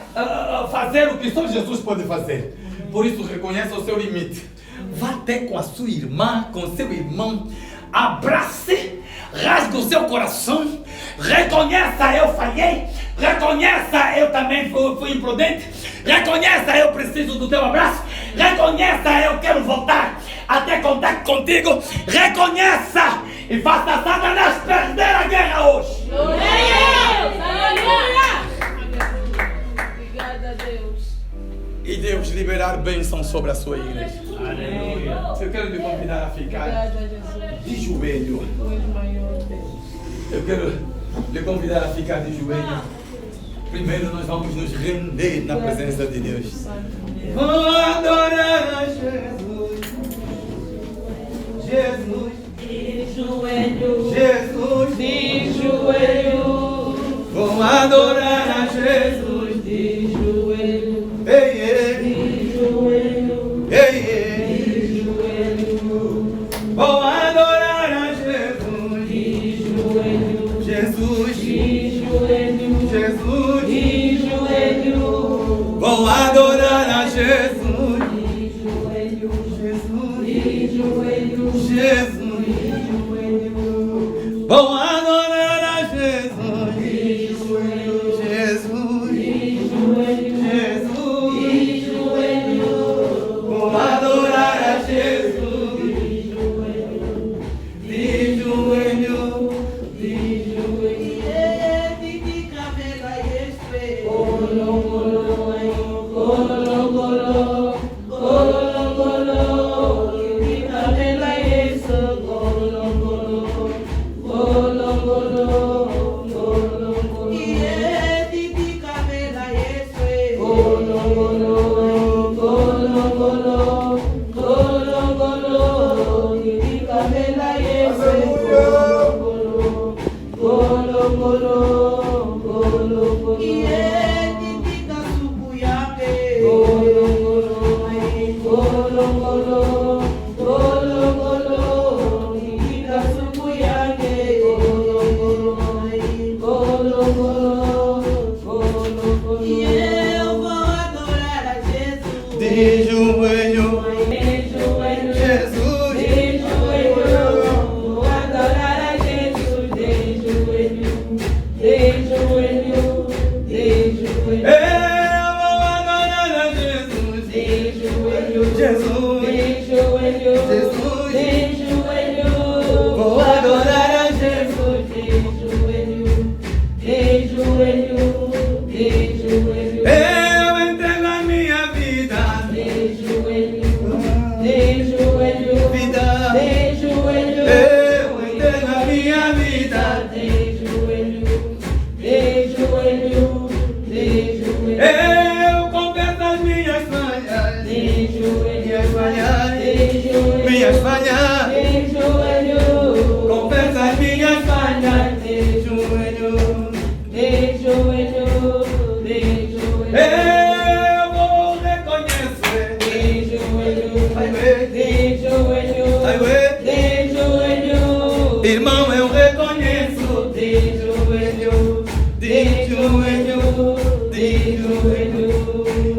fazer o que só Jesus pode fazer. Por isso reconheça o seu limite. Vá até com a sua irmã, com o seu irmão. Abrace, rasgue o seu coração. Reconheça, eu falhei. Reconheça, eu também fui imprudente. Reconheça, eu preciso do teu abraço. Reconheça, eu quero voltar a ter contato contigo. Reconheça e faça Satanás perder a guerra hoje. Obrigada a Deus. E Deus liberar bênção sobre a sua igreja. Aleluia. Eu quero lhe convidar a ficar Obrigada a Jesus. de joelho. Tu és maior, Deus. Eu quero lhe convidar a ficar de joelho. Primeiro nós vamos nos render na presença de Deus. Santo Deus. Vou adorar a Jesus. Jesus. De joelho. Jesus. De joelho. Vou adorar a Jesus. De joelho. Ei, ei, De joelho. ei, ei. De joelho. Vou adorar a Jesus. De joelho. Jesus. De joelho. Jesus. De joelho. Vou adorar a Jesus. De joelho. Jesus. De joelho. Jesus. De joelho. Vou adorar a Jesus. De joelho. Jesus. De joelho. Jesus. De joelho. Vou adorar a Jesus. De joelho. De joelho. De joelho. De joelho. De joelho. Jesus. De joelho. Vou adorar a Jesus. De joelho. De joelho. De joelho. Eu vou adorar a Jesus. De joelho. Jesus. De joelho. Jesus. De joelho. Vou adorar a Jesus. De joelho. De joelho. De joelho. Eu entrego a minha vida. De joelho. De joelho. Vida. De joelho. Eu entrego a minha vida. De joelho. De joelho. De joelho. Eu confesso as minhas falhas. De joelho. Minhas falhas. De joelho. Minhas falhas. De joelho. Confesso as minhas falhas. De Joelho. De joelho. De joelho. Eu vou reconhecer. De joelho. Ai, ué. De joelho. Ai, ué. De joelho. Irmão, eu reconheço. De joelho. De joelho. De joelho.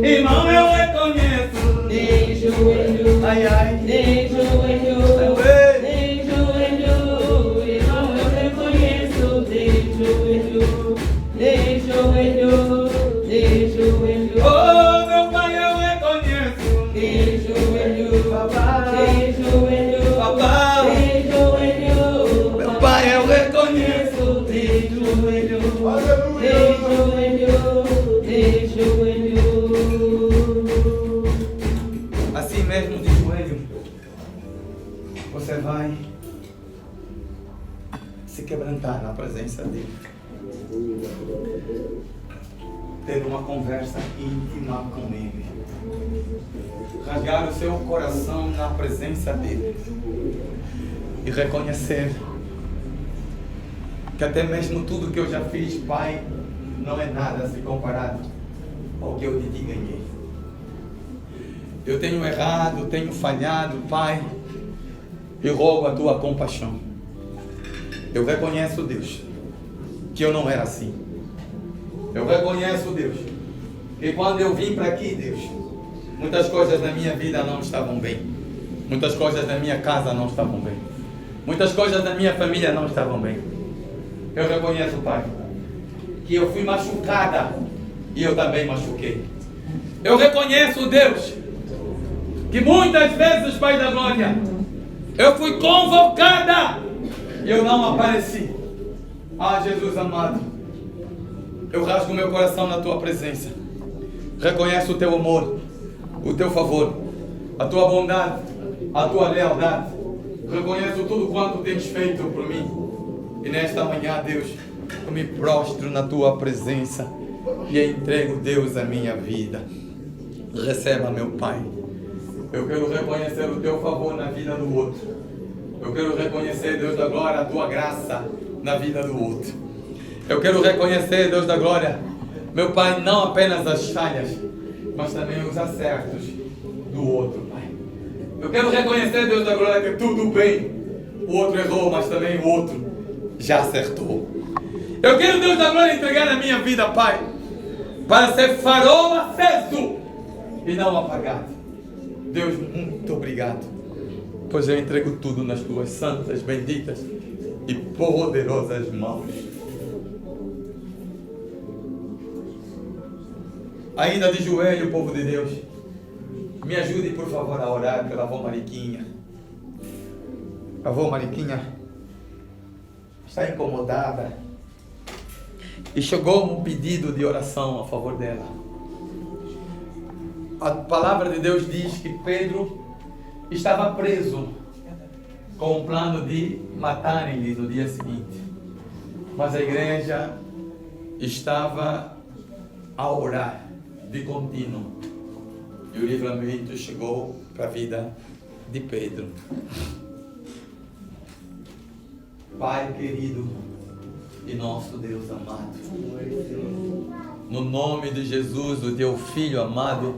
Irmão, eu reconheço. De joelho. Ai, ai. De joelho. Ai, ué. De joelho. Irmão, eu reconheço. De joelho. De joelho. De joelho. Oh, meu pai, eu reconheço. De joelho. Papai. De joelho. Papai. De joelho. Meu pai, eu reconheço. De joelho. De joelho. De joelho. Assim mesmo, de joelho, você vai se quebrantar na presença dele. Ter uma conversa íntima com ele. Rasgar o seu coração na presença dele. E reconhecer que até mesmo tudo que eu já fiz, Pai, não é nada se comparado ao que eu de ti ganhei. Eu tenho errado, tenho falhado, Pai. E rogo a tua compaixão. Eu reconheço, Deus, que eu não era assim. Eu reconheço, Deus, que quando eu vim para aqui, Deus, muitas coisas na minha vida não estavam bem. Muitas coisas na minha casa não estavam bem. Muitas coisas na minha família não estavam bem. Eu reconheço, Pai, que eu fui machucada e eu também machuquei. Eu reconheço, Deus, que muitas vezes, Pai da Glória, eu fui convocada e eu não apareci. Ah, Jesus amado, eu rasgo meu coração na tua presença. Reconheço o teu amor, o teu favor, a tua bondade, a tua lealdade. Reconheço tudo quanto tens feito por mim. E nesta manhã, Deus, eu me prostro na tua presença e entrego, Deus, a minha vida. Receba, meu Pai. Eu quero reconhecer o teu favor na vida do outro. Eu quero reconhecer, Deus da glória, a tua graça na vida do outro. Eu quero reconhecer, Deus da glória, meu Pai, não apenas as falhas, mas também os acertos do outro, Pai. Eu quero reconhecer, Deus da glória, que tudo bem. O outro errou, mas também o outro já acertou. Eu quero, Deus da glória, entregar a minha vida, Pai, para ser farol aceso e não apagado. Deus, muito obrigado, pois eu entrego tudo nas tuas santas, benditas e poderosas mãos. Ainda de joelho, povo de Deus, me ajude, por favor, a orar pela avó Mariquinha. A avó Mariquinha está incomodada e chegou um pedido de oração a favor dela. A palavra de Deus diz que Pedro estava preso com o plano de matarem-lhe no dia seguinte. Mas a igreja estava a orar de contínuo. E o livramento chegou para a vida de Pedro. Pai querido e nosso Deus amado, no nome de Jesus, o teu Filho amado,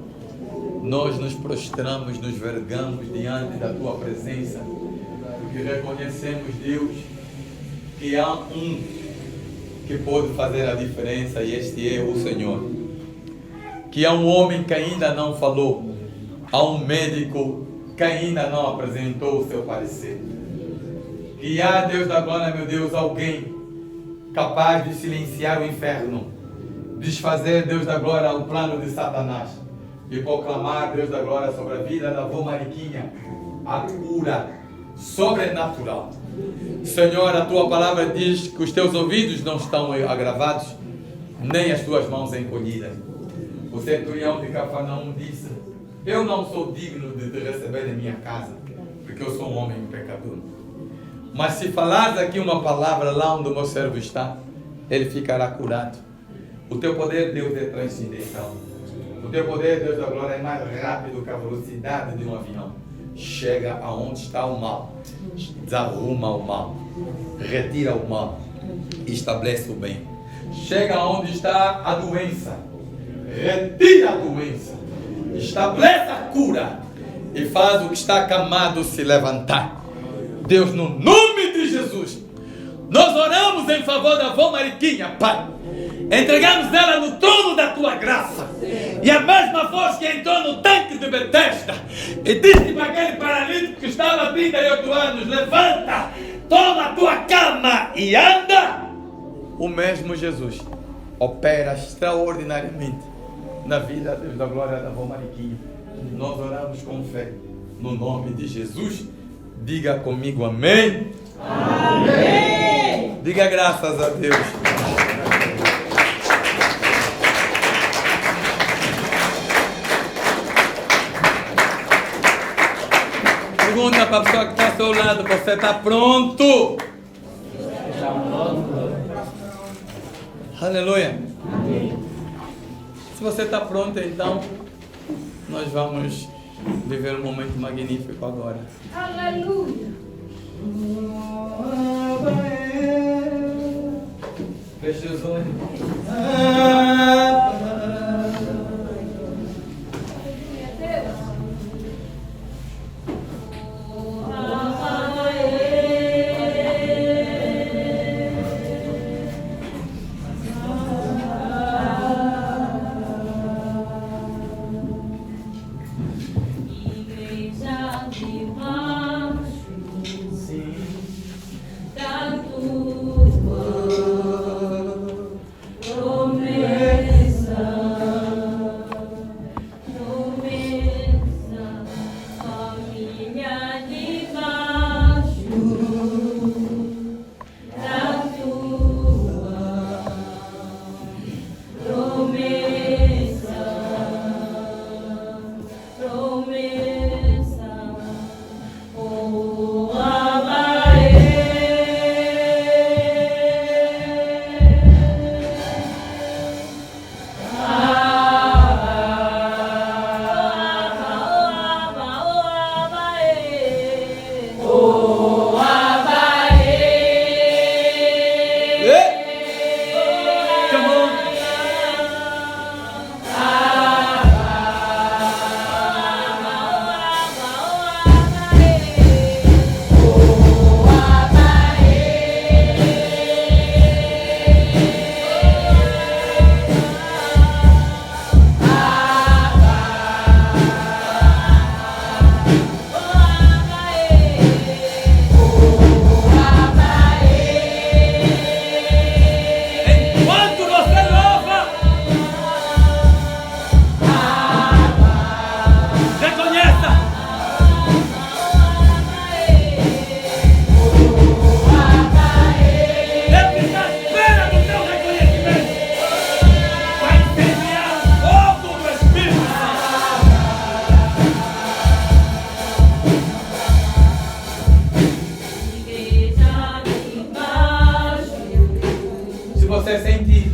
nós nos prostramos, nos vergamos diante da tua presença, porque reconhecemos, Deus, que há um que pode fazer a diferença, e este é o Senhor. Que há um homem que ainda não falou, há um médico que ainda não apresentou o seu parecer. Que há, Deus da glória, meu Deus, alguém capaz de silenciar o inferno, desfazer, Deus da glória, o plano de Satanás e proclamar, Deus da glória, sobre a vida da avó Mariquinha a cura sobrenatural. Senhor, a tua palavra diz que os teus ouvidos não estão agravados, nem as tuas mãos encolhidas. O centurião de Cafarnaum disse: eu não sou digno de te receber em minha casa, porque eu sou um homem pecador. Mas se falares aqui uma palavra lá onde o meu servo está, ele ficará curado. O teu poder, Deus, é transcendental. O teu poder, Deus da glória, é mais rápido que a velocidade de um avião. Chega aonde está o mal, desarruma o mal, retira o mal, estabelece o bem. Chega aonde está a doença, retira a doença, estabelece a cura e faz o que está acamado se levantar. Deus, no nome de Jesus, nós oramos em favor da avó Mariquinha, Pai. Entregamos ela no trono da tua graça. E a mesma voz que entrou no tanque de Betesda e disse para aquele paralítico que estava há 38 anos: levanta, toma a tua cama e anda. O mesmo Jesus opera extraordinariamente na vida, Deus da glória, da avó Mariquinha. Nós oramos com fé no nome de Jesus. Diga comigo amém. Amém. Diga graças a Deus. Pergunta para a pessoa que está ao seu lado: você está pronto? Está pronto. Aleluia. Amém. Se você está pronto, então nós vamos viver um momento magnífico agora. Aleluia. Feche os olhos. você sente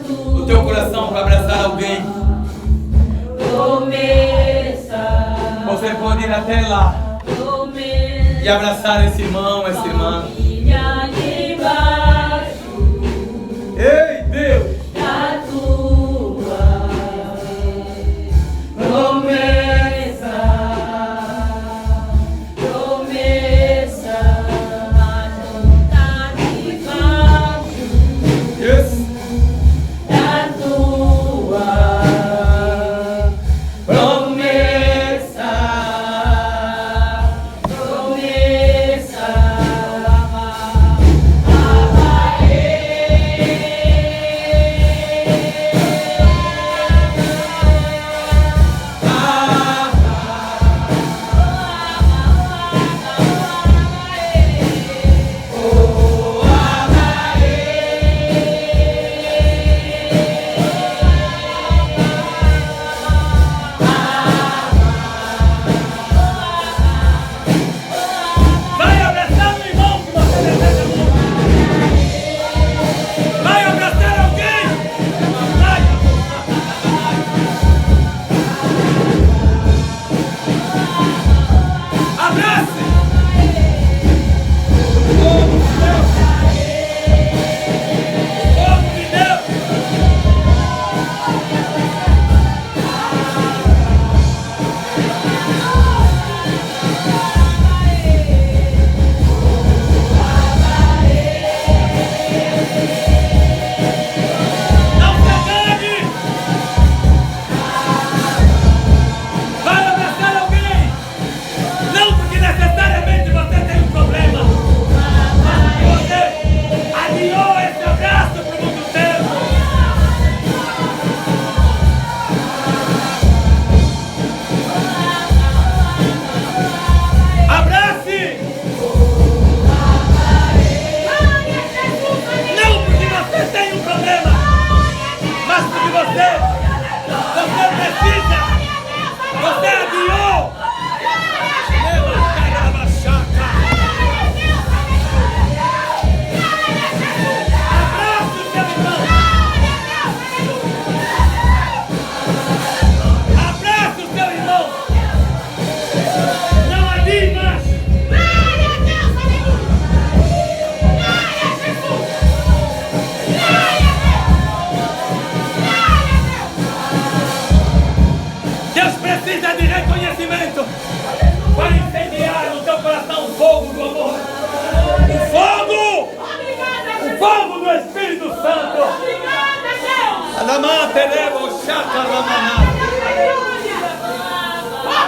no teu coração para abraçar alguém, você pode ir até lá e abraçar esse irmão, essa irmã. Ei, Deus!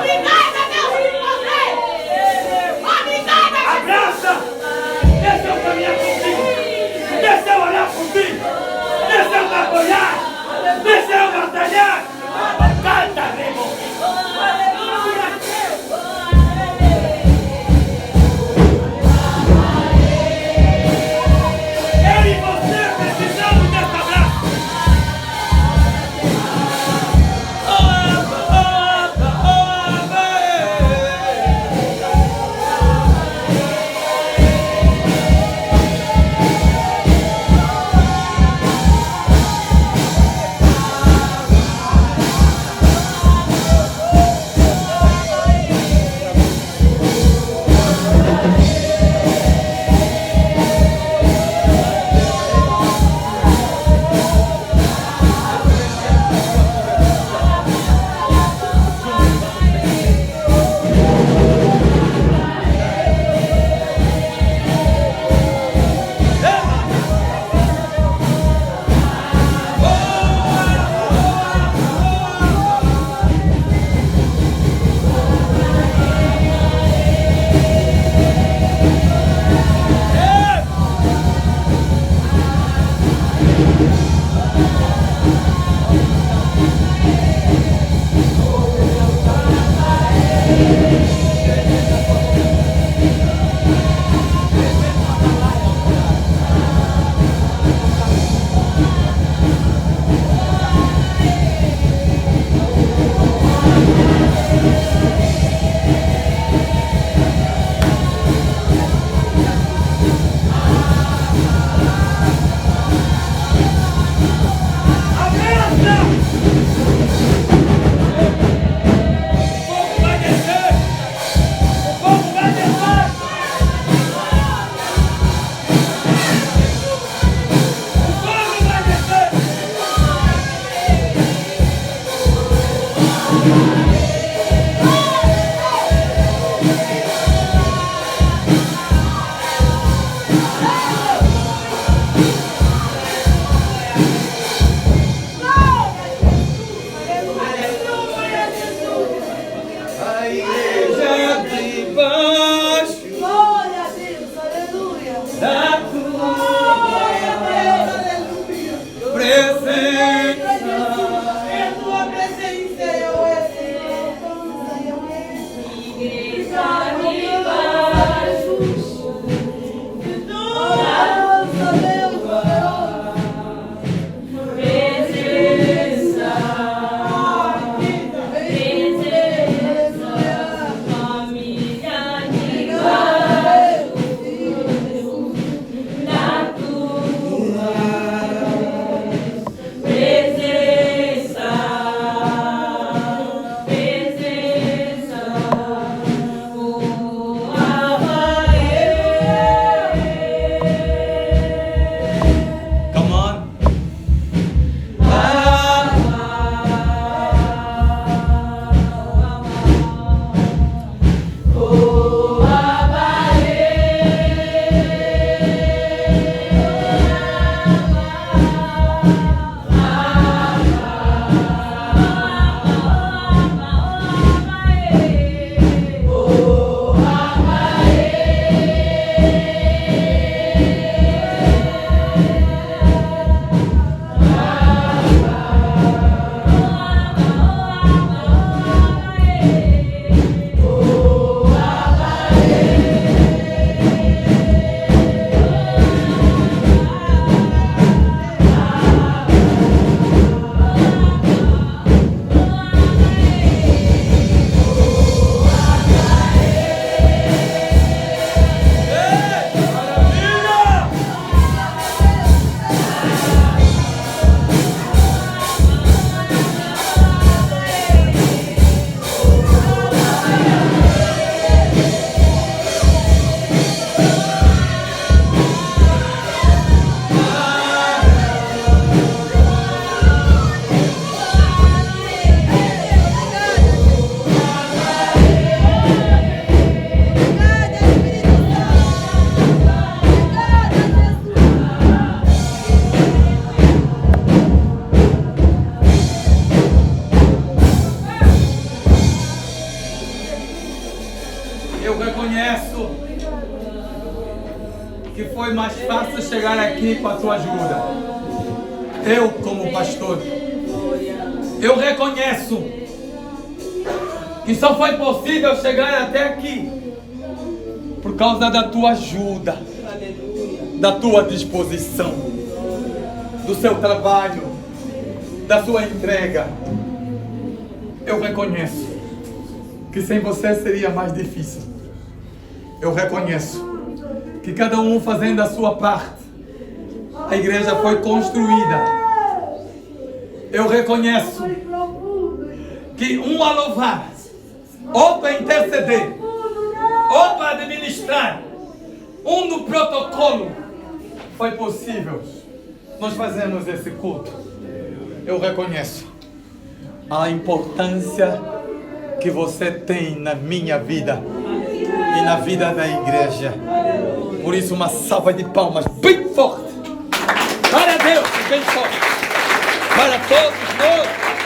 Obrigada, Deus, por você! Eu reconheço que foi mais fácil chegar aqui com a tua ajuda. Eu, como pastor, eu reconheço que só foi possível chegar até aqui por causa da tua ajuda, da tua disposição, do seu trabalho, da sua entrega. Eu reconheço que sem você seria mais difícil. Eu reconheço que cada um fazendo a sua parte, a igreja foi construída. Eu reconheço que um a louvar, ou para interceder, ou para administrar, um no protocolo, foi possível nós fazermos esse culto. Eu reconheço a importância que você tem na minha vida e na vida da igreja. Por isso, uma salva de palmas bem forte para Deus, bem forte, para todos nós.